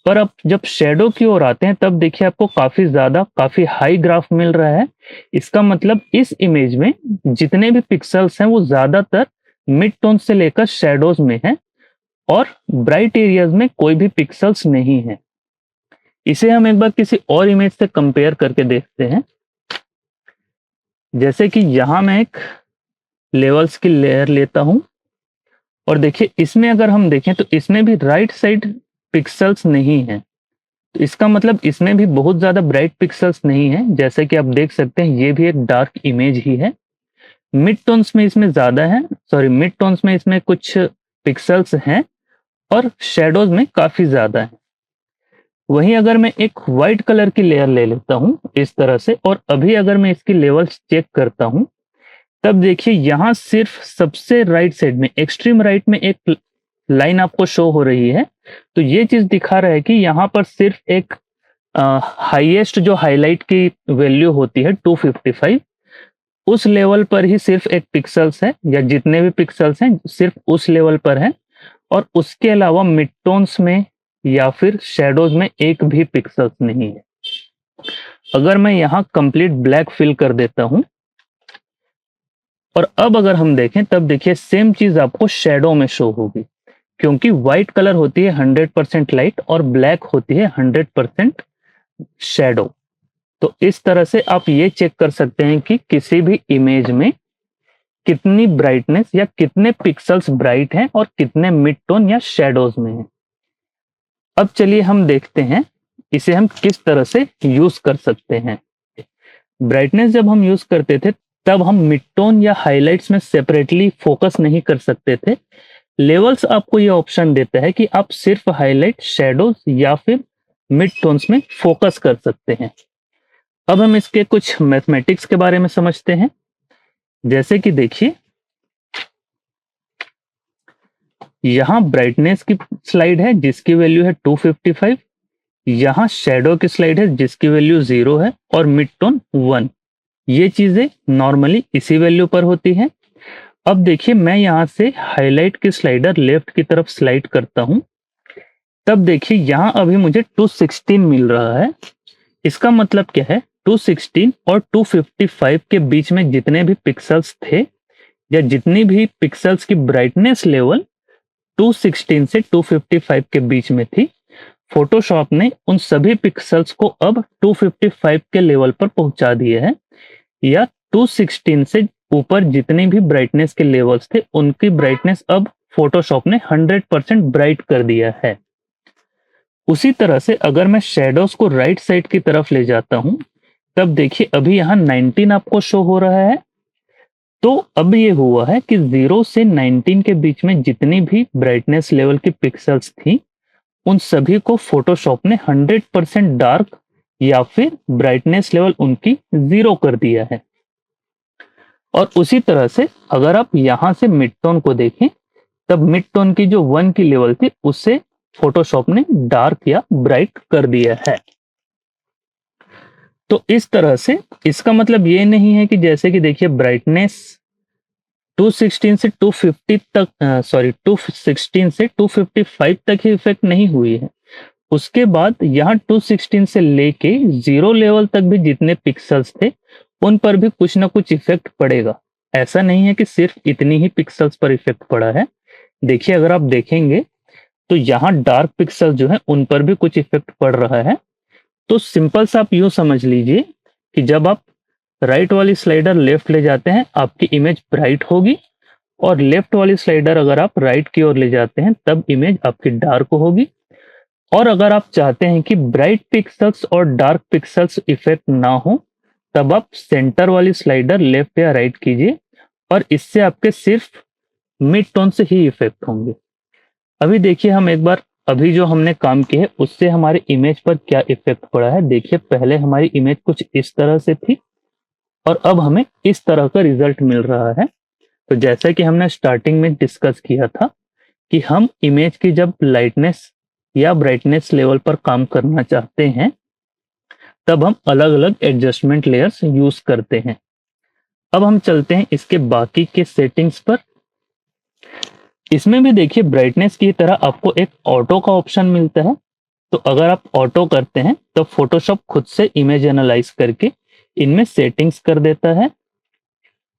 पर अब जब शेडो की ओर आते हैं तब देखिए आपको काफी हाई ग्राफ मिल रहा है। इसका मतलब इस इमेज में जितने भी पिक्सल्स हैं वो ज्यादातर मिड टोन से लेकर शेडोज में है, और ब्राइट एरियाज में कोई भी पिक्सल्स नहीं है। इसे हम एक बार किसी और इमेज से कंपेयर करके देखते हैं। जैसे कि यहां मैं एक लेवल्स की लेयर लेता हूं और देखिए इसमें अगर हम देखें तो इसमें भी राइट साइड पिक्सल्स नहीं है, तो इसका मतलब इसमें भी बहुत ज्यादा ब्राइट पिक्सल्स नहीं है। जैसे कि आप देख सकते हैं ये भी एक डार्क इमेज ही है। मिड टोन्स में इसमें ज्यादा है, मिड टोन्स में इसमें कुछ पिक्सल्स हैं और शैडोज में काफी ज्यादा है। वहीं अगर मैं एक व्हाइट कलर की लेयर ले लेता हूं इस तरह से, और अभी अगर मैं इसकी लेवल्स चेक करता हूं तब देखिए यहां सिर्फ सबसे राइट साइड में एक्सट्रीम राइट में एक लाइन आपको शो हो रही है। तो ये चीज दिखा रहा है कि यहाँ पर सिर्फ एक हाईएस्ट जो हाईलाइट की वैल्यू होती है 255, उस लेवल पर ही सिर्फ एक पिक्सल्स है, या जितने भी पिक्सल्स हैं सिर्फ उस लेवल पर है, और उसके अलावा मिड टोन्स में या फिर शैडोज में एक भी पिक्सल्स नहीं है। अगर मैं यहाँ कंप्लीट ब्लैक फिल कर देता हूं, और अब अगर हम देखें तब देखिए सेम चीज आपको शैडो में शो होगी, क्योंकि व्हाइट कलर होती है 100% लाइट और ब्लैक होती है 100% शैडो। तो इस तरह से आप ये चेक कर सकते हैं कि किसी भी इमेज में कितनी ब्राइटनेस या कितने पिक्सल्स ब्राइट हैं और कितने मिड टोन या शैडोज में हैं। अब चलिए हम देखते हैं इसे हम किस तरह से यूज कर सकते हैं। ब्राइटनेस जब हम यूज करते थे तब हम मिड टोन या हाइलाइट्स में सेपरेटली फोकस नहीं कर सकते थे। लेवल्स आपको ये ऑप्शन देता है कि आप सिर्फ हाईलाइट, शैडोज या फिर मिड टोन्स में फोकस कर सकते हैं। अब हम इसके कुछ मैथमेटिक्स के बारे में समझते हैं। जैसे कि देखिए, यहां ब्राइटनेस की स्लाइड है जिसकी वैल्यू है 255, यहां शैडो की स्लाइड है जिसकी वैल्यू 0 है, और मिड टोन 1। ये चीजें नॉर्मली इसी वैल्यू पर होती हैं। अब देखिए, मैं यहां से हाईलाइट की स्लाइडर लेफ्ट की तरफ स्लाइड करता हूं, तब देखिए यहां अभी मुझे 216 मिल रहा है। इसका मतलब क्या है, 216 और 255 के बीच में जितने भी पिक्सल्स थे या जितनी भी पिक्सल्स की ब्राइटनेस लेवल 216 से 255 के बीच में थी, फोटोशॉप ने उन सभी पिक्सल्स को अब 255 के लेवल पर पहुंचा दिया है, या 216 से ऊपर जितनी भी ब्राइटनेस के लेवल्स थे उनकी ब्राइटनेस अब फोटोशॉप ने 100% ब्राइट कर दिया है। उसी तरह से अगर मैं शैडोज को राइट साइड की तरफ ले जाता हूं, तब देखिए अभी यहाँ 19 आपको शो हो रहा है। तो अब ये हुआ है कि 0 से 19 के बीच में जितनी भी ब्राइटनेस लेवल की पिक्सल्स थी उन सभी को फोटोशॉप ने 100% डार्क या फिर ब्राइटनेस लेवल उनकी 0 कर दिया है। और उसी तरह से अगर आप यहां से मिड टोन को देखें, तब मिड टोन की जो 1 की लेवल थी उससे फोटोशॉप ने डार्क या ब्राइट कर दिया है। तो इस तरह से इसका मतलब ये नहीं है कि जैसे कि देखिए ब्राइटनेस 216 से 250 तक 216 से 255 तक ही इफेक्ट नहीं हुई है। उसके बाद यहाँ 216 से लेके 0 लेवल तक भी जितने पिक्सल्स थे उन पर भी कुछ ना कुछ इफेक्ट पड़ेगा। ऐसा नहीं है कि सिर्फ इतनी ही पिक्सल्स पर इफेक्ट पड़ा है। देखिए, अगर आप देखेंगे तो यहाँ डार्क पिक्सल जो है उन पर भी कुछ इफेक्ट पड़ रहा है। तो सिंपल सा आप यूं समझ लीजिए कि जब आप राइट वाली स्लाइडर लेफ्ट ले जाते हैं आपकी इमेज ब्राइट होगी, और लेफ्ट वाली स्लाइडर अगर आप राइट की ओर ले जाते हैं तब इमेज आपकी डार्क होगी। और अगर आप चाहते हैं कि ब्राइट पिक्सल्स और डार्क पिक्सल्स इफेक्ट ना हो, तब आप सेंटर वाली स्लाइडर लेफ्ट या राइट कीजिए, और इससे आपके सिर्फ मिड टोन से ही इफेक्ट होंगे। अभी देखिए हम एक बार अभी जो हमने काम किया है उससे हमारे इमेज पर क्या इफेक्ट पड़ा है। देखिए, पहले हमारी इमेज कुछ इस तरह से थी और अब हमें इस तरह का रिजल्ट मिल रहा है। तो जैसा कि हमने स्टार्टिंग में डिस्कस किया था कि हम इमेज की जब लाइटनेस या ब्राइटनेस लेवल पर काम करना चाहते हैं तब हम अलग अलग एडजस्टमेंट लेयर्स यूज करते हैं। अब हम चलते हैं इसके बाकी के सेटिंग्स पर। इसमें भी देखिए ब्राइटनेस की तरह आपको एक ऑटो का ऑप्शन मिलता है। तो अगर आप ऑटो करते हैं तो फोटोशॉप खुद से इमेज एनालाइज करके इनमें सेटिंग्स कर देता है,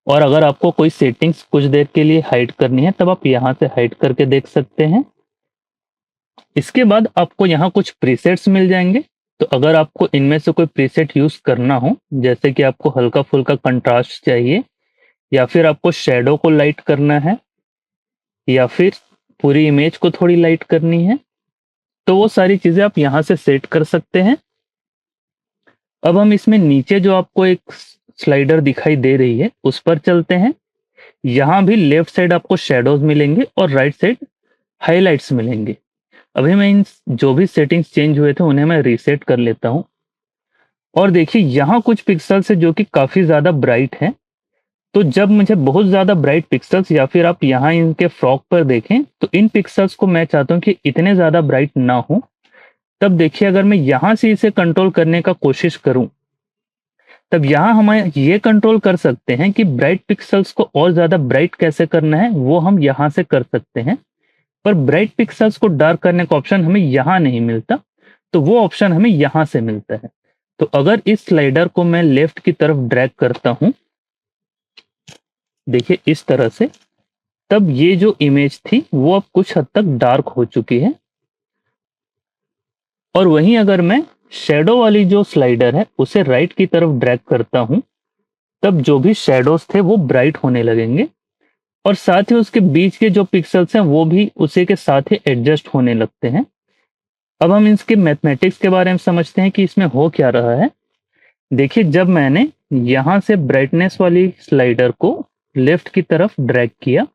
और अगर आपको कोई सेटिंग्स कुछ देर के लिए हाइड करनी है तब आप यहाँ से हाइड करके देख सकते हैं। इसके बाद आपको यहाँ कुछ प्रीसेट्स मिल जाएंगे। तो अगर आपको इनमें से कोई प्रीसेट यूज करना हो, जैसे कि आपको हल्का फुल्का कंट्रास्ट चाहिए, या फिर आपको शैडो को लाइट करना है, या फिर पूरी इमेज को थोड़ी लाइट करनी है, तो वो सारी चीजें आप यहाँ से सेट कर सकते हैं। अब हम इसमें नीचे जो आपको एक स्लाइडर दिखाई दे रही है उस पर चलते हैं। यहाँ भी लेफ्ट साइड आपको शैडोज मिलेंगे और राइट साइड हाइलाइट्स मिलेंगे। अभी मैं इन जो भी सेटिंग्स चेंज हुए थे उन्हें मैं रीसेट कर लेता हूँ। और देखिए यहाँ कुछ पिक्सल्स है जो कि काफी ज्यादा ब्राइट है। तो जब मुझे बहुत ज्यादा ब्राइट पिक्सल्स, या फिर आप यहाँ इनके फ्रॉक पर देखें तो इन पिक्सल्स को मैं चाहता हूँ कि इतने ज्यादा ब्राइट ना हो, तब देखिए अगर मैं यहाँ से इसे कंट्रोल करने का कोशिश करूं, तब यहाँ हम ये कंट्रोल कर सकते हैं कि ब्राइट पिक्सल्स को और ज्यादा ब्राइट कैसे करना है, वो हम यहाँ से कर सकते हैं। पर ब्राइट पिक्सल्स को डार्क करने का ऑप्शन हमें यहाँ नहीं मिलता, तो वो ऑप्शन हमें यहाँ से मिलता है। तो अगर इस स्लाइडर को मैं लेफ्ट की तरफ ड्रैग करता हूं, देखिए इस तरह से, तब ये जो इमेज थी वो अब कुछ हद तक डार्क हो चुकी है। और वहीं अगर मैं शेडो वाली जो स्लाइडर है उसे राइट की तरफ ड्रैग करता हूं, तब जो भी शेडोज थे वो ब्राइट होने लगेंगे, और साथ ही उसके बीच के जो पिक्सल्स हैं वो भी उसी के साथ ही एडजस्ट होने लगते हैं। अब हम इसके मैथमेटिक्स के बारे में समझते हैं कि इसमें हो क्या रहा है। देखिए जब मैंने यहां से ब्राइटनेस वाली स्लाइडर को लेफ्ट की तरफ ड्रैग किया,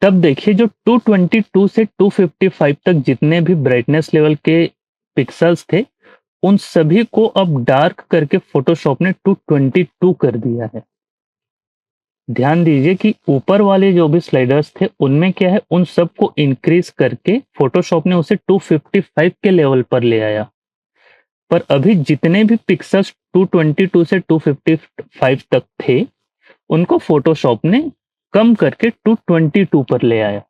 तब देखिए जो 222 से 255 तक जितने भी ब्राइटनेस लेवल के पिक्सल्स थे, उन सभी को अब डार्क करके फोटोशॉप ने 222 कर दिया है। ध्यान दीजिए कि ऊपर वाले जो भी स्लाइडर्स थे उनमें क्या है, उन सबको इंक्रीज करके फोटोशॉप ने उसे 255 के लेवल पर ले आया। पर अभी जितने भी पिक्सल्स 222 से 255 तक थे, उनको फोटोशॉप ने कम करके 222 पर ले आया।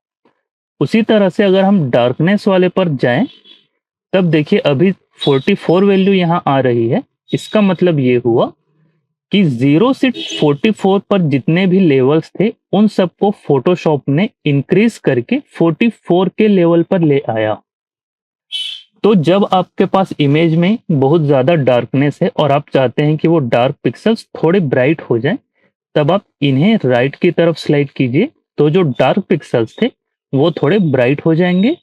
उसी तरह से अगर हम डार्कनेस वाले पर जाएं, तब देखिए अभी 44 वैल्यू यहाँ आ रही है। इसका मतलब ये हुआ कि 0 से 44 पर जितने भी लेवल्स थे उन सबको फोटोशॉप ने इंक्रीज करके 44 के लेवल पर ले आया। तो जब आपके पास इमेज में बहुत ज्यादा डार्कनेस है और आप चाहते हैं कि वो डार्क पिक्सल्स थोड़े ब्राइट हो जाएं, तब आप इन्हें राइट की तरफ स्लाइड कीजिए, तो जो डार्क पिक्सल्स थे वो थोड़े ब्राइट हो जाएंगे।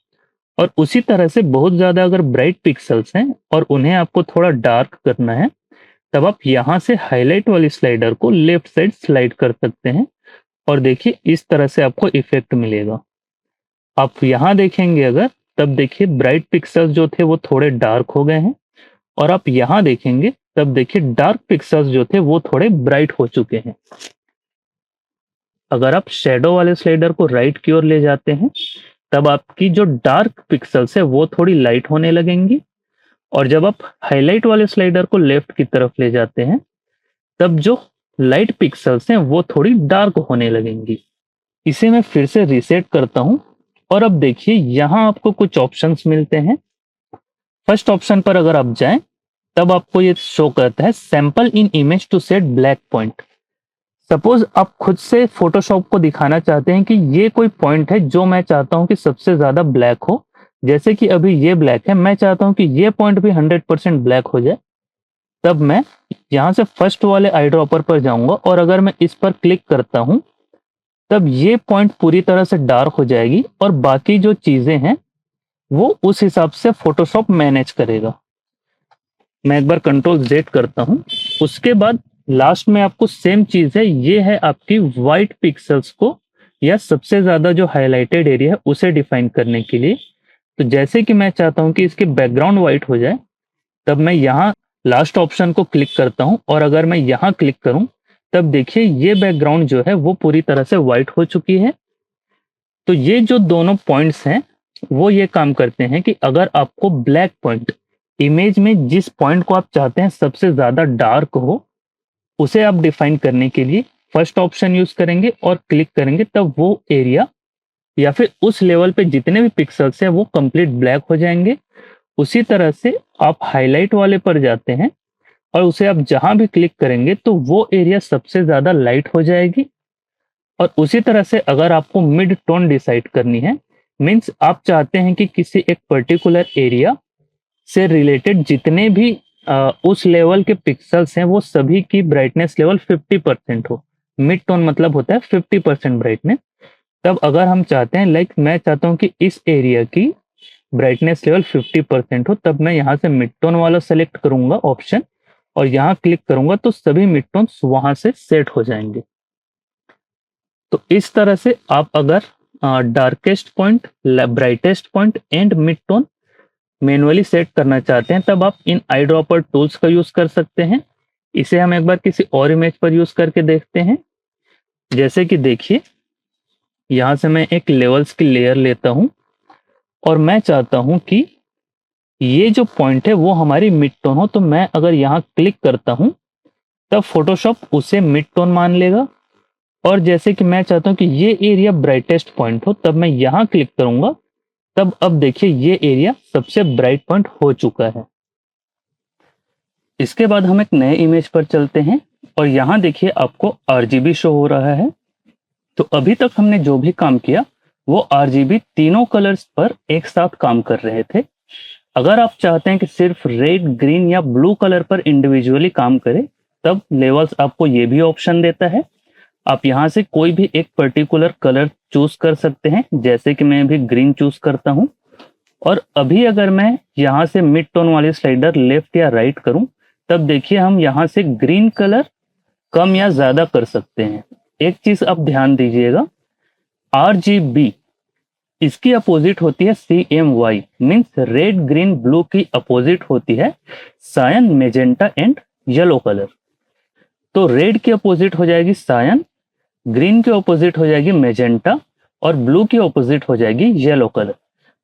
और उसी तरह से बहुत ज्यादा अगर ब्राइट पिक्सल्स हैं और उन्हें आपको थोड़ा डार्क करना है, तब आप यहाँ से हाईलाइट वाली स्लाइडर को लेफ्ट साइड स्लाइड कर सकते हैं, और देखिए इस तरह से आपको इफेक्ट मिलेगा। आप यहाँ देखेंगे अगर, तब देखिए ब्राइट पिक्सल्स जो थे वो थोड़े डार्क हो गए हैं, और आप यहाँ देखेंगे तब देखिए डार्क पिक्सल्स जो थे वो थोड़े ब्राइट हो चुके हैं। अगर आप शेडो वाले स्लाइडर को राइट की ओर ले जाते हैं, तब आपकी जो डार्क पिक्सल्स है वो थोड़ी लाइट होने लगेंगी, और जब आप हाईलाइट वाले स्लाइडर को लेफ्ट की तरफ ले जाते हैं, तब जो लाइट पिक्सल्स हैं वो थोड़ी डार्क होने लगेंगी। इसे मैं फिर से रीसेट करता हूं, और अब देखिए यहां आपको कुछ ऑप्शंस मिलते हैं। फर्स्ट ऑप्शन पर अगर आप जाएं, तब आपको ये शो करता है sample in image to set black point. Suppose आप खुद से फोटोशॉप को दिखाना चाहते हैं कि ये कोई पॉइंट है जो मैं चाहता हूं कि सबसे ज्यादा ब्लैक हो, जैसे कि अभी ये ब्लैक है, मैं चाहता हूं कि ये पॉइंट भी 100% ब्लैक हो जाए। तब मैं यहाँ से फर्स्ट वाले आई ड्रॉपर पर जाऊंगा, और अगर मैं इस पर क्लिक करता हूं, तब ये पॉइंट पूरी तरह से डार्क हो जाएगी, और बाकी जो चीजें हैं वो उस हिसाब से फोटोशॉप मैनेज करेगा। मैं एक बार कंट्रोल जेड करता हूं। उसके बाद लास्ट में आपको सेम चीज है, ये है आपकी व्हाइट पिक्सल्स को या सबसे ज्यादा जो हाईलाइटेड एरिया है उसे डिफाइन करने के लिए। तो जैसे कि मैं चाहता हूं कि इसके बैकग्राउंड व्हाइट हो जाए, तब मैं यहाँ लास्ट ऑप्शन को क्लिक करता हूं, और अगर मैं यहाँ क्लिक करूं, तब देखिए ये बैकग्राउंड जो है वो पूरी तरह से व्हाइट हो चुकी है। तो ये जो दोनों पॉइंट्स हैं वो ये काम करते हैं कि अगर आपको ब्लैक पॉइंट, इमेज में जिस पॉइंट को आप चाहते हैं सबसे ज्यादा डार्क हो, उसे आप डिफाइन करने के लिए फर्स्ट ऑप्शन यूज करेंगे और क्लिक करेंगे, तब वो एरिया या फिर उस लेवल पे जितने भी पिक्सल्स हैं वो कंप्लीट ब्लैक हो जाएंगे। उसी तरह से आप हाईलाइट वाले पर जाते हैं, और उसे आप जहां भी क्लिक करेंगे तो वो एरिया सबसे ज्यादा लाइट हो जाएगी। और उसी तरह से अगर आपको मिड टोन डिसाइड करनी है, मीन्स आप चाहते हैं कि किसी एक पर्टिकुलर एरिया से रिलेटेड जितने भी उस लेवल के पिक्सल्स हैं वो सभी की ब्राइटनेस लेवल 50% हो। मिड टोन मतलब होता है 50% ब्राइटनेस। तब अगर हम चाहते हैं, लाइक मैं चाहता हूं कि इस एरिया की ब्राइटनेस लेवल 50% हो, तब मैं यहाँ से मिड टोन वाला सेलेक्ट करूंगा ऑप्शन, और यहाँ क्लिक करूंगा तो सभी मिड टोन्स वहां से सेट हो जाएंगे। तो इस तरह से आप अगर darkest point, brightest point and mid tone manually set करना चाहते हैं, तब आप इन आई ड्रॉपर टूल्स का यूज कर सकते हैं। इसे हम एक बार किसी और इमेज पर यूज करके देखते हैं। जैसे कि देखिए यहाँ से मैं एक लेवल्स की लेयर लेता हूं, और मैं चाहता हूं कि ये जो पॉइंट है वो हमारी मिड टोन हो, तो मैं अगर यहाँ क्लिक करता हूँ तब फोटोशॉप उसे मिड टोन मान लेगा। और जैसे कि मैं चाहता हूँ कि ये एरिया ब्राइटेस्ट पॉइंट हो, तब मैं यहाँ क्लिक करूंगा, तब अब देखिए ये एरिया सबसे ब्राइट पॉइंट हो चुका है। इसके बाद हम एक नए इमेज पर चलते हैं और यहाँ देखिए आपको आरजीबी शो हो रहा है। तो अभी तक हमने जो भी काम किया वो आरजीबी तीनों कलर्स पर एक साथ काम कर रहे थे। अगर आप चाहते हैं कि सिर्फ रेड, ग्रीन या ब्लू कलर पर इंडिविजुअली काम करे, तब लेवल्स आपको ये भी ऑप्शन देता है। आप यहाँ से कोई भी एक पर्टिकुलर कलर चूज कर सकते हैं, जैसे कि मैं अभी ग्रीन चूज करता हूँ। और अभी अगर मैं यहाँ से मिड टोन वाली स्लाइडर लेफ्ट या राइट करूं, तब देखिए हम यहाँ से ग्रीन कलर कम या ज्यादा कर सकते हैं। एक चीज आप ध्यान दीजिएगा, RGB इसकी अपोजिट होती है CMY, means red, green, blue की अपोजिट होती है cyan, magenta and yellow colour. तो रेड की अपोजिट हो जाएगी सायन, ग्रीन की अपोजिट हो जाएगी मेजेंटा और ब्लू की अपोजिट हो जाएगी येलो कलर।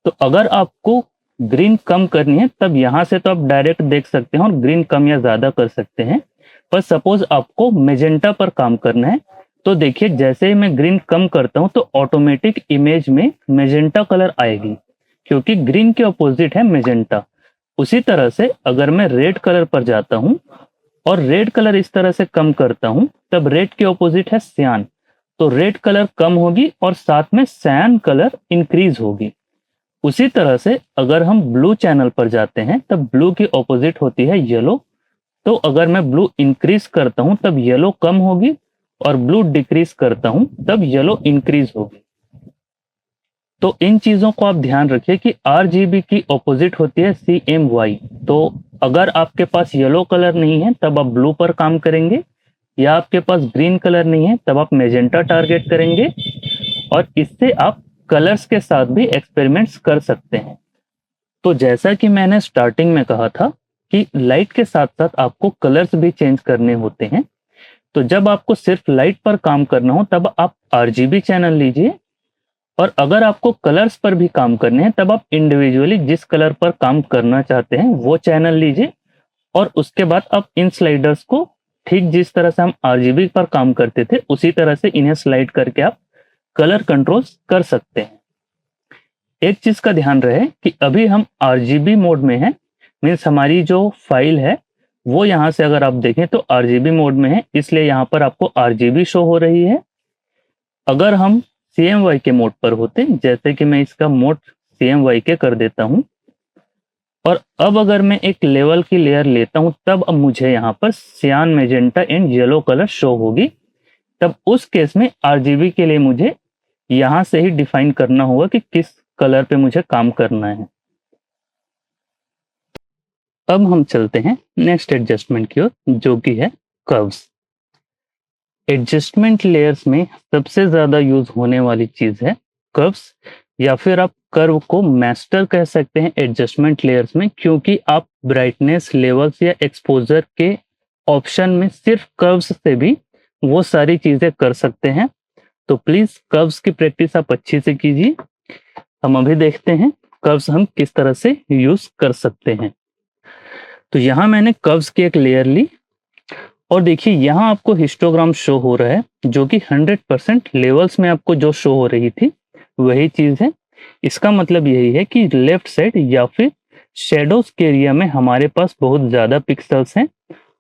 तो अगर आपको ग्रीन कम करनी है तब यहाँ से तो आप डायरेक्ट देख सकते हैं और ग्रीन कम या ज्यादा कर सकते हैं। पर सपोज आपको मेजेंटा पर काम करना है, तो देखिए जैसे ही मैं ग्रीन कम करता हूं तो ऑटोमेटिक इमेज में मेजेंटा कलर आएगी, क्योंकि ग्रीन के अपोजिट है मेजेंटा। उसी तरह से अगर मैं रेड कलर पर जाता हूं और रेड कलर इस तरह से कम करता हूं, तब रेड के ऑपोजिट है सियान, तो रेड कलर कम होगी और साथ में सयान कलर इंक्रीज होगी। उसी तरह से अगर हम ब्लू चैनल पर जाते हैं तब ब्लू की ऑपोजिट होती है येलो, तो अगर मैं ब्लू इंक्रीज करता हूं तब येलो कम होगी और ब्लू डिक्रीज करता हूं तब येलो इंक्रीज होगी। तो इन चीजों को आप ध्यान रखिए कि RGB की ऑपोजिट होती है CMY। तो अगर आपके पास येलो कलर नहीं है तब आप ब्लू पर काम करेंगे, या आपके पास ग्रीन कलर नहीं है तब आप मेजेंटा टारगेट करेंगे। और इससे आप कलर्स के साथ भी एक्सपेरिमेंट्स कर सकते हैं। तो जैसा कि मैंने स्टार्टिंग में कहा था कि लाइट के साथ साथ आपको कलर्स भी चेंज करने होते हैं। तो जब आपको सिर्फ लाइट पर काम करना हो तब आप RGB चैनल लीजिए, और अगर आपको कलर्स पर भी काम करने हैं तब आप इंडिविजुअली जिस कलर पर काम करना चाहते हैं वो चैनल लीजिए। और उसके बाद आप इन स्लाइडर्स को ठीक जिस तरह से हम RGB पर काम करते थे उसी तरह से इन्हें स्लाइड करके आप कलर कंट्रोल्स कर सकते हैं। एक चीज का ध्यान रहे कि अभी हम RGB मोड में हैं, मीन्स हमारी जो फाइल है वो यहाँ से अगर आप देखें तो RGB मोड में है, इसलिए यहाँ पर आपको RGB शो हो रही है। अगर हम CMY के मोड पर होते, जैसे कि मैं इसका मोड CMY के कर देता हूं, और अब अगर मैं एक लेवल की लेयर लेता हूं, तब अब मुझे यहाँ पर सियान, magenta and yellow colour show होगी। तब उस केस में RGB के लिए मुझे यहां से ही डिफाइन करना होगा कि किस कलर पे मुझे काम करना है। अब हम चलते हैं नेक्स्ट एडजस्टमेंट की ओर, जो कि है कर्व्स। एडजस्टमेंट लेयर्स में सबसे ज्यादा यूज होने वाली चीज है कर्व्स, या फिर आप कर्व को मास्टर कह सकते हैं एडजस्टमेंट लेयर्स में, क्योंकि आप ब्राइटनेस लेवल्स या एक्सपोजर के ऑप्शन में सिर्फ कर्व्स से भी वो सारी चीजें कर सकते हैं। तो प्लीज कर्व्स की प्रैक्टिस आप अच्छी से कीजिए। हम अभी देखते हैं कर्व्स हम किस तरह से यूज कर सकते हैं। तो यहाँ मैंने कर्व्स की एक लेयर ली और देखिए यहाँ आपको हिस्टोग्राम शो हो रहा है, जो कि 100% लेवल्स में आपको जो शो हो रही थी वही चीज है। इसका मतलब यही है कि लेफ्ट साइड या फिर शेडोज के एरिया में हमारे पास बहुत ज्यादा पिक्सल्स हैं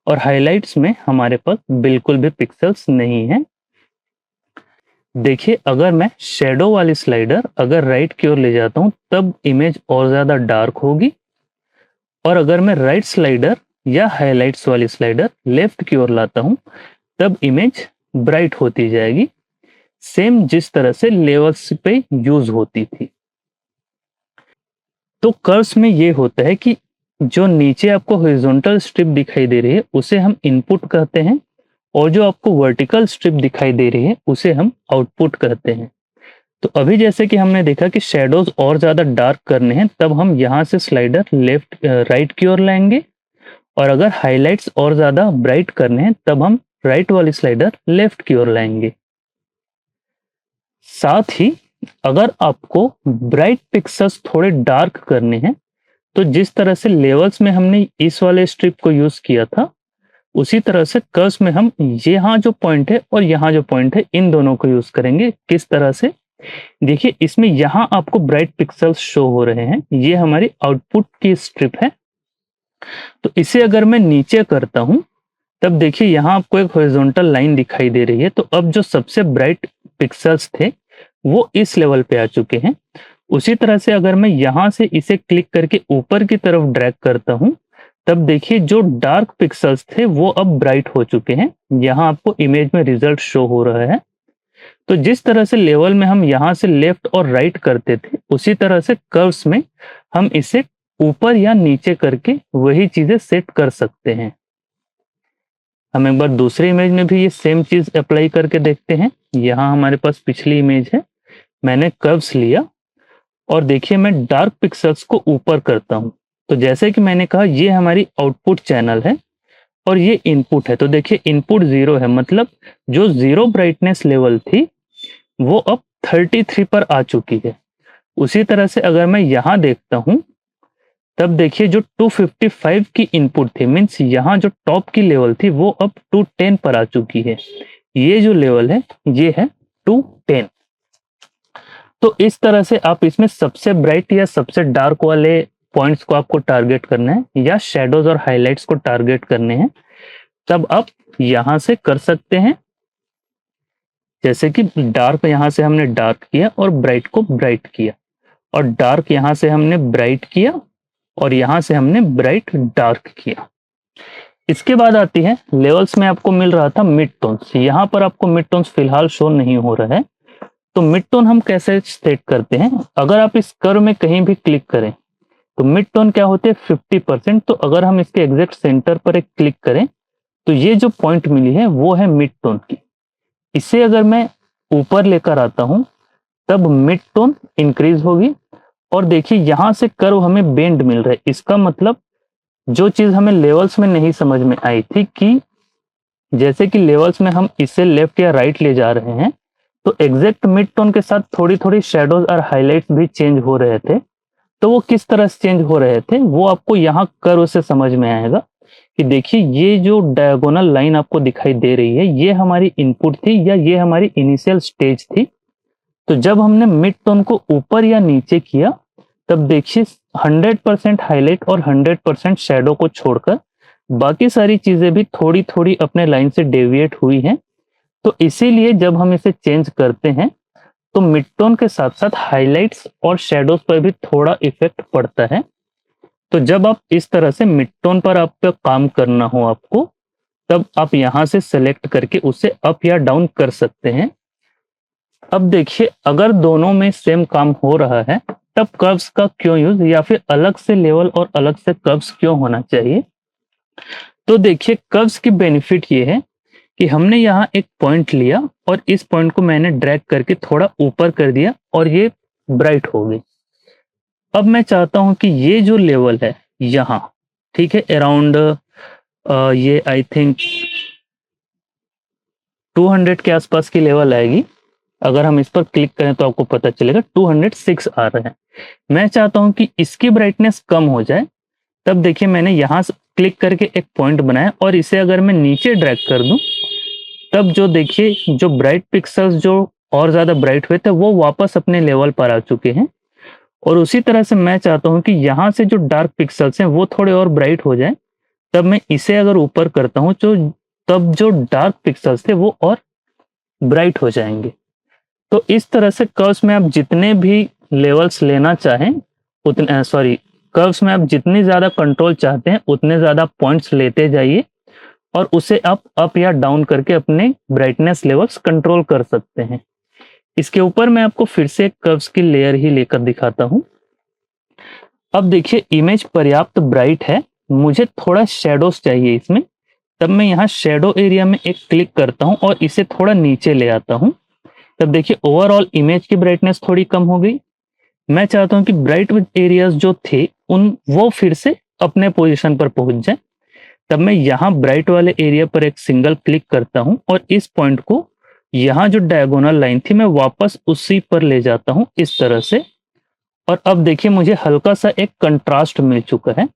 और हाइलाइट्स में हमारे पास बिल्कुल भी पिक्सल्स नहीं है। देखिए अगर मैं शेडो वाली स्लाइडर अगर राइट की ओर ले जाता हूं तब इमेज और ज्यादा डार्क होगी, और अगर मैं राइट स्लाइडर या हाइलाइट्स वाली स्लाइडर लेफ्ट की ओर लाता हूं तब इमेज ब्राइट होती जाएगी, सेम जिस तरह से लेवल्स पे यूज होती थी। तो कर्व्स में ये होता है कि जो नीचे आपको हॉरिजॉन्टल स्ट्रिप दिखाई दे रही है उसे हम इनपुट कहते हैं, और जो आपको वर्टिकल स्ट्रिप दिखाई दे रही है उसे हम आउटपुट कहते हैं। तो अभी जैसे कि हमने देखा कि शेडोज और ज्यादा डार्क करने हैं तब हम यहाँ से स्लाइडर लेफ्ट राइट की ओर लाएंगे, और अगर हाइलाइट्स और ज्यादा ब्राइट करने हैं तब हम राइट वाली स्लाइडर लेफ्ट की ओर लाएंगे। साथ ही अगर आपको ब्राइट पिक्सल्स थोड़े डार्क करने हैं तो जिस तरह से लेवल्स में हमने इस वाले स्ट्रिप को यूज किया था, उसी तरह से कर्व्स में हम यहाँ जो पॉइंट है और यहाँ जो पॉइंट है इन दोनों को यूज करेंगे। किस तरह से, देखिए इसमें यहाँ आपको ब्राइट पिक्सल्स शो हो रहे हैं, ये हमारी आउटपुट की स्ट्रिप है। तो इसे अगर मैं नीचे करता हूं तब देखिए यहाँ आपको एक हॉरिजॉन्टल लाइन दिखाई दे रही है। तो अब जो सबसे ब्राइट पिक्सल्स थे वो इस लेवल पे आ चुके हैं। उसी तरह से अगर मैं यहाँ से इसे क्लिक करके ऊपर की तरफ ड्रैग करता हूं तब देखिए जो डार्क पिक्सल्स थे वो अब ब्राइट हो चुके हैं। यहाँ आपको इमेज में रिजल्ट शो हो रहा है। तो जिस तरह से लेवल में हम यहाँ से लेफ्ट और राइट करते थे, उसी तरह से कर्व्स में हम इसे ऊपर या नीचे करके वही चीजें सेट कर सकते हैं। हम एक बार दूसरी इमेज में भी ये सेम चीज अप्लाई करके देखते हैं। यहाँ हमारे पास पिछली इमेज है, मैंने कर्व्स लिया और देखिए मैं डार्क पिक्सल्स को ऊपर करता हूँ। तो जैसे कि मैंने कहा ये हमारी आउटपुट चैनल है और ये इनपुट है। तो देखिए इनपुट 0 है, मतलब जो 0 ब्राइटनेस लेवल थी वो अब 33 पर आ चुकी है। उसी तरह से अगर मैं यहाँ देखता हूँ तब देखिए जो 255 की इनपुट थी, मीन्स यहाँ जो टॉप की लेवल थी वो अब 210 पर आ चुकी है। ये जो लेवल है ये है 210। तो इस तरह से आप इसमें सबसे ब्राइट या सबसे डार्क वाले पॉइंट्स को आपको टारगेट करना है या शेडोज और हाइलाइट्स को टारगेट करने हैं, तब आप यहां से कर सकते हैं। जैसे कि डार्क यहां से हमने डार्क किया और ब्राइट को ब्राइट किया, और डार्क यहां से हमने ब्राइट किया और यहां से हमने ब्राइट डार्क किया। इसके बाद आती है लेवल्स में आपको मिल रहा था मिड टोन्स। यहाँ पर आपको मिड टोन्स फिलहाल शो नहीं हो रहा है। तो मिड टोन हम कैसे सेट करते हैं, अगर आप इस कर्व में कहीं भी क्लिक करें तो मिड टोन क्या होते हैं 50%। तो अगर हम इसके एग्जैक्ट सेंटर पर एक क्लिक करें तो ये जो पॉइंट मिली है वो है मिड टोन की। इसे अगर मैं ऊपर लेकर आता हूं तब मिड टोन इंक्रीज होगी। और देखिए यहां से कर्व हमें बेंड मिल रहा है। इसका मतलब जो चीज हमें लेवल्स में नहीं समझ में आई थी कि जैसे कि लेवल्स में हम इसे लेफ्ट या राइट ले जा रहे हैं तो एग्जैक्ट मिड टोन के साथ थोड़ी थोड़ी शेडोज और हाइलाइट्स भी चेंज हो रहे थे। तो वो किस तरह से चेंज हो रहे थे वो आपको यहाँ कर्व से समझ में आएगा कि देखिए ये जो डायगोनल लाइन आपको दिखाई दे रही है ये हमारी इनपुट थी या ये हमारी इनिशियल स्टेज थी। तो जब हमने मिड टोन को ऊपर या नीचे किया तब देखिए 100% हाईलाइट और 100% शेडो को छोड़कर बाकी सारी चीजें भी थोड़ी थोड़ी अपने लाइन से डेविएट हुई हैं। तो इसीलिए जब हम इसे चेंज करते हैं तो मिड टोन के साथ साथ हाइलाइट्स और शेडोज पर भी थोड़ा इफेक्ट पड़ता है। तो जब आप इस तरह से मिड टोन पर आपको काम करना हो आपको, तब आप यहां से सेलेक्ट करके उसे अप या डाउन कर सकते हैं। अब देखिए अगर दोनों में सेम काम हो रहा है तब कर्व्स का क्यों यूज, या फिर अलग से लेवल और अलग से कर्व्स क्यों होना चाहिए। तो देखिए कर्व्स की बेनिफिट ये है कि हमने यहाँ एक पॉइंट लिया और इस पॉइंट को मैंने ड्रैग करके थोड़ा ऊपर कर दिया और ये ब्राइट हो गई। अब मैं चाहता हूं कि ये जो लेवल है यहाँ, ठीक है, अराउंड ये आई थिंक 200 के आसपास की लेवल आएगी। अगर हम इस पर क्लिक करें तो आपको पता चलेगा 206 आ रहा है। मैं चाहता हूं कि इसकी ब्राइटनेस कम हो जाए। तब देखिए मैंने यहाँ से क्लिक करके एक पॉइंट बनाया और इसे अगर मैं नीचे ड्रैग कर दूं तब जो देखिए जो ब्राइट पिक्सल्स जो और ज्यादा ब्राइट हुए थे वो वापस अपने लेवल पर आ चुके हैं। और उसी तरह से मैं चाहता हूं कि यहाँ से जो डार्क पिक्सल्स हैं वो थोड़े और ब्राइट हो जाए। तब मैं इसे अगर ऊपर करता हूं तो तब जो डार्क पिक्सल्स थे वो और ब्राइट हो जाएंगे। तो इस तरह से कर्व्स में आप जितने भी लेवल्स लेना चाहें उतने, कर्व्स में आप जितनी ज्यादा कंट्रोल चाहते हैं उतने ज्यादा पॉइंट्स लेते जाइए और उसे आप अप या डाउन करके अपने ब्राइटनेस लेवल्स कंट्रोल कर सकते हैं। इसके ऊपर मैं आपको फिर से एक कर्व्स की लेयर ही लेकर दिखाता हूं। अब देखिए इमेज पर्याप्त ब्राइट है, मुझे थोड़ा शेडोज चाहिए इसमें। तब मैं यहाँ शेडो एरिया में एक क्लिक करता हूं और इसे थोड़ा नीचे ले आता हूं। तब देखिए ओवरऑल इमेज की ब्राइटनेस थोड़ी कम हो गई। मैं चाहता हूं कि ब्राइट एरियाज जो थे वो फिर से अपने पोजीशन पर पहुंच जाए। तब मैं यहाँ ब्राइट वाले एरिया पर एक सिंगल क्लिक करता हूं और इस पॉइंट को यहाँ जो डायगोनल लाइन थी मैं वापस उसी पर ले जाता हूं इस तरह से। और अब देखिए मुझे हल्का सा एक कंट्रास्ट मिल चुका है।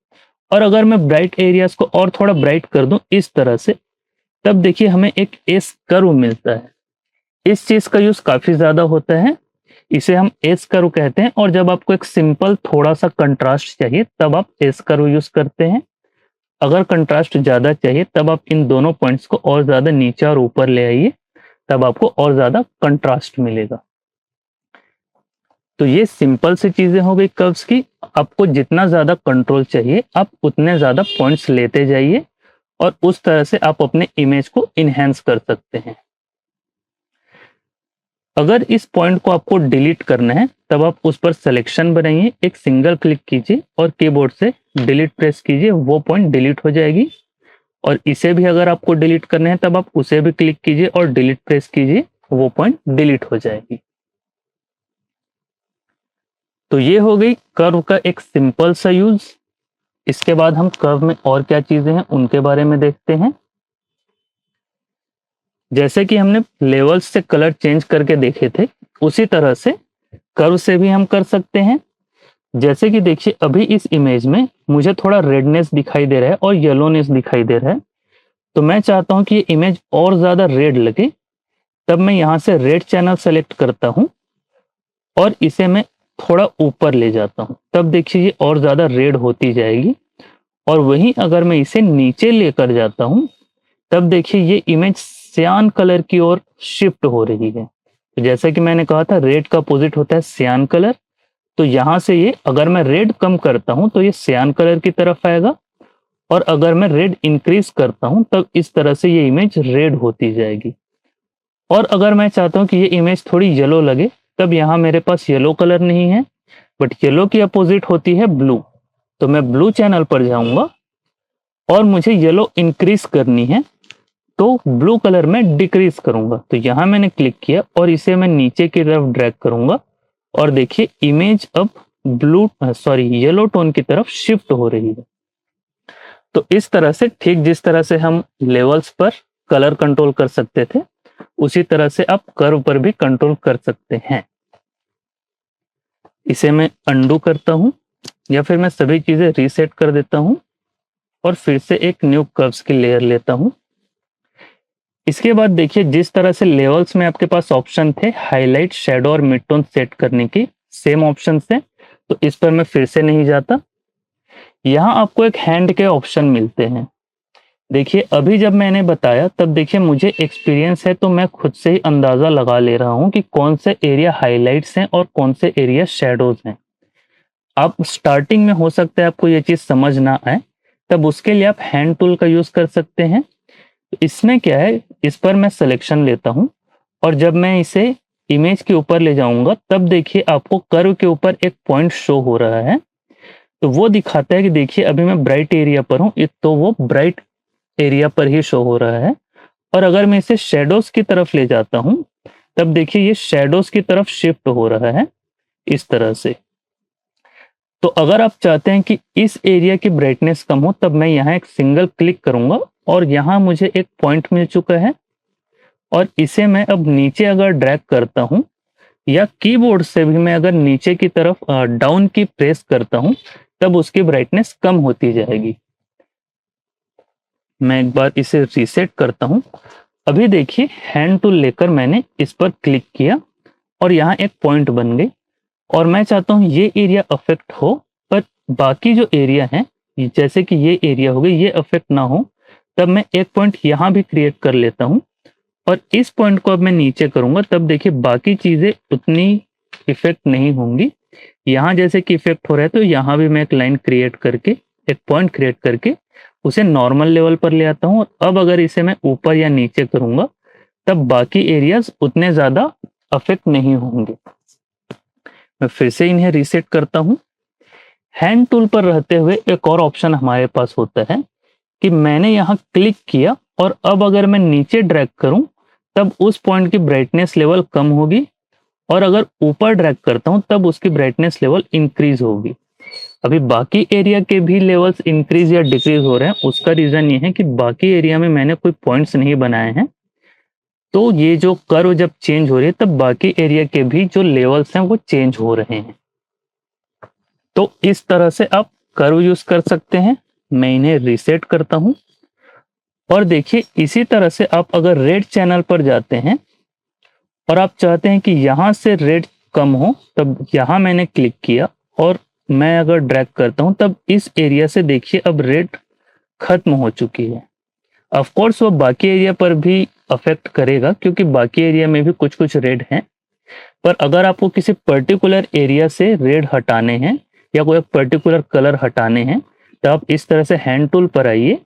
और अगर मैं ब्राइट एरियाज को और थोड़ा ब्राइट कर दूं इस तरह से, तब देखिए हमें एक एस कर्व मिलता है। इस चीज का यूज काफी ज्यादा होता है, इसे हम एस कर्व कहते हैं। और जब आपको एक सिंपल थोड़ा सा कंट्रास्ट चाहिए तब आप एस कर्व यूज करते हैं। अगर कंट्रास्ट ज्यादा चाहिए तब आप इन दोनों पॉइंट्स को और ज्यादा नीचे और ऊपर ले आइए, तब आपको और ज्यादा कंट्रास्ट मिलेगा। तो ये सिंपल सी चीजें हो गई कर्व्स की। आपको जितना ज्यादा कंट्रोल चाहिए आप उतने ज्यादा पॉइंट्स लेते जाइए और उस तरह से आप अपने इमेज को इनहेंस कर सकते हैं। अगर इस पॉइंट को आपको डिलीट करना है तब आप उस पर सिलेक्शन बनाइए, एक सिंगल क्लिक कीजिए और कीबोर्ड से डिलीट प्रेस कीजिए, वो पॉइंट डिलीट हो जाएगी। और इसे भी अगर आपको डिलीट करना है तब आप उसे भी क्लिक कीजिए और डिलीट प्रेस कीजिए, वो पॉइंट डिलीट हो जाएगी। तो ये हो गई कर्व का एक सिंपल सा यूज। इसके बाद हम कर्व में और क्या चीजें हैं उनके बारे में देखते हैं। जैसे कि हमने लेवल्स से कलर चेंज करके देखे थे, उसी तरह से कर्व से भी हम कर सकते हैं। जैसे कि देखिए अभी इस इमेज में मुझे थोड़ा रेडनेस दिखाई दे रहा है और येलोनेस दिखाई दे रहा है। तो मैं चाहता हूं कि ये इमेज और ज्यादा रेड लगे, तब मैं यहां से रेड चैनल सेलेक्ट करता हूं और इसे मैं थोड़ा ऊपर ले जाता हूं। तब देखिए ये और ज्यादा रेड होती जाएगी। और वहीं अगर मैं इसे नीचे लेकर जाता हूं, तब देखिए ये इमेज सियान कलर की ओर शिफ्ट हो रही है। तो जैसा कि मैंने कहा था रेड का अपोजिट होता है सियान कलर। तो यहां से ये अगर मैं रेड कम करता हूं तो ये सियान कलर की तरफ आएगा, और अगर मैं रेड इंक्रीज करता हूं तब इस तरह से ये इमेज रेड होती जाएगी। और अगर मैं चाहता हूं कि ये इमेज थोड़ी येलो लगे, तब यहाँ मेरे पास येलो कलर नहीं है, बट येलो की अपोजिट होती है ब्लू। तो मैं ब्लू चैनल पर जाऊंगा और मुझे येलो इंक्रीज करनी है, तो ब्लू कलर में डिक्रीज करूंगा। तो यहां मैंने क्लिक किया और इसे मैं नीचे की तरफ ड्रैग करूंगा और देखिए इमेज अब येलो टोन की तरफ शिफ्ट हो रही है। तो इस तरह से ठीक जिस तरह से हम लेवल्स पर कलर कंट्रोल कर सकते थे, उसी तरह से आप कर्व पर भी कंट्रोल कर सकते हैं। इसे मैं अंडू करता हूं या फिर मैं सभी चीजें रीसेट कर देता हूं और फिर से एक न्यू कर्व्स की लेयर लेता हूं। इसके बाद देखिए जिस तरह से लेवल्स में आपके पास ऑप्शन थे हाईलाइट, शैडो और मिड टोन सेट करने की, सेम ऑप्शन है, तो इस पर मैं फिर से नहीं जाता। यहाँ आपको एक हैंड के ऑप्शन मिलते हैं। देखिए अभी जब मैंने बताया तब देखिए मुझे एक्सपीरियंस है, तो मैं खुद से ही अंदाजा लगा ले रहा हूँ कि कौन से एरिया हाईलाइट्स हैं और कौन से एरिया शैडोज हैं। आप स्टार्टिंग में हो सकता है आपको ये चीज समझ ना आए, तब उसके लिए आप हैंड टूल का यूज कर सकते हैं। इसमें क्या है, इस पर मैं सिलेक्शन लेता हूं और जब मैं इसे इमेज के ऊपर ले जाऊंगा तब देखिए आपको कर्व के ऊपर एक पॉइंट शो हो रहा है। तो वो दिखाता है कि देखिए अभी मैं ब्राइट एरिया पर हूं, तो वो ब्राइट एरिया पर ही शो हो रहा है। और अगर मैं इसे शेडोज की तरफ ले जाता हूं तब देखिए ये शेडोज की तरफ शिफ्ट हो रहा है इस तरह से। तो अगर आप चाहते हैं कि इस एरिया की ब्राइटनेस कम हो, तब मैं यहाँ एक सिंगल क्लिक करूंगा और यहाँ मुझे एक पॉइंट मिल चुका है और इसे मैं अब नीचे अगर ड्रैग करता हूं या कीबोर्ड से भी मैं अगर नीचे की तरफ डाउन की प्रेस करता हूं, तब उसकी ब्राइटनेस कम होती जाएगी। मैं एक बार इसे रीसेट करता हूं। अभी देखिए हैंड टूल लेकर मैंने इस पर क्लिक किया और यहाँ एक पॉइंट बन गई और मैं चाहता हूँ ये एरिया अफेक्ट हो, पर बाकी जो एरिया है जैसे कि ये एरिया हो गई ये अफेक्ट ना हो। तब मैं एक पॉइंट यहाँ भी क्रिएट कर लेता हूँ और इस पॉइंट को अब मैं नीचे करूंगा, तब देखिए बाकी चीजें उतनी इफेक्ट नहीं होंगी। यहाँ जैसे कि इफेक्ट हो रहा है तो यहाँ भी मैं एक लाइन क्रिएट करके, एक पॉइंट क्रिएट करके उसे नॉर्मल लेवल पर ले आता हूँ। और अब अगर इसे मैं ऊपर या नीचे करूंगा तब बाकी एरियाज उतने ज्यादा अफेक्ट नहीं होंगे। मैं फिर से इन्हें रीसेट करता हूं। हैंड टूल पर रहते हुए एक और ऑप्शन हमारे पास होता है कि मैंने यहां क्लिक किया और अब अगर मैं नीचे ड्रैग करूं तब उस पॉइंट की ब्राइटनेस लेवल कम होगी, और अगर ऊपर ड्रैग करता हूं तब उसकी ब्राइटनेस लेवल इंक्रीज होगी। अभी बाकी एरिया के भी लेवल्स इंक्रीज या डिक्रीज हो रहे हैं, उसका रीजन ये है कि बाकी एरिया में मैंने कोई पॉइंट्स नहीं बनाए हैं। तो ये जो कर्व जब चेंज हो रही है तब बाकी एरिया के भी जो लेवल्स हैं वो चेंज हो रहे हैं। तो इस तरह से आप कर्व यूज कर सकते हैं। मैं इन्हें रीसेट करता हूं और देखिए इसी तरह से आप अगर रेड चैनल पर जाते हैं और आप चाहते हैं कि यहां से रेड कम हो, तब यहां मैंने क्लिक किया और मैं अगर ड्रैग करता हूं तब इस एरिया से देखिए अब रेड खत्म हो चुकी है। ऑफ कोर्स वो बाकी एरिया पर भी अफेक्ट करेगा क्योंकि बाकी एरिया में भी कुछ कुछ रेड हैं, पर अगर आपको किसी पर्टिकुलर एरिया से रेड हटाने हैं या कोई पर्टिकुलर कलर हटाने हैं तो आप इस तरह से हैंड टूल पर आइए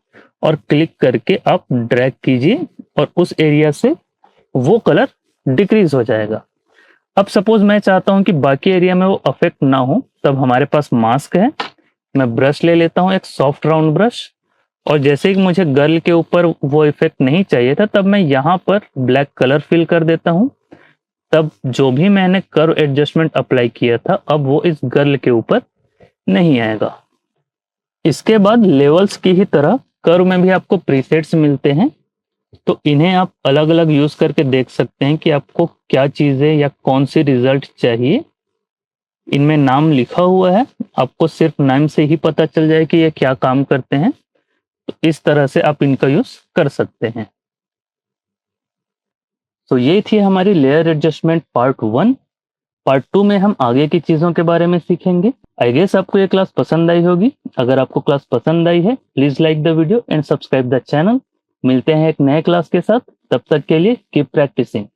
और क्लिक करके आप ड्रैग कीजिए और उस एरिया से वो कलर डिक्रीज हो जाएगा। अब सपोज मैं चाहता हूं कि बाकी एरिया में वो अफेक्ट ना हो, तब हमारे पास मास्क है। मैं ब्रश ले लेता हूं, एक सॉफ्ट राउंड ब्रश, और जैसे कि मुझे गर्ल के ऊपर वो इफेक्ट नहीं चाहिए था तब मैं यहाँ पर ब्लैक कलर फिल कर देता हूं। तब जो भी मैंने कर्व एडजस्टमेंट अप्लाई किया था अब वो इस गर्ल के ऊपर नहीं आएगा। इसके बाद लेवल्स की ही तरह कर्व में भी आपको प्रीसेट्स मिलते हैं, तो इन्हें आप अलग अलग यूज करके देख सकते हैं कि आपको क्या चीजें या कौन सी रिजल्ट चाहिए। इनमें नाम लिखा हुआ है, आपको सिर्फ नाम से ही पता चल जाए कि ये क्या काम करते हैं। तो इस तरह से आप इनका यूज कर सकते हैं। तो ये थी हमारी लेयर एडजस्टमेंट पार्ट 1। पार्ट 2 में हम आगे की चीजों के बारे में सीखेंगे। आई गेस आपको ये क्लास पसंद आई होगी। अगर आपको क्लास पसंद आई है please like the video and subscribe the channel. मिलते हैं एक नए क्लास के साथ, तब तक के लिए कीप प्रैक्टिसिंग।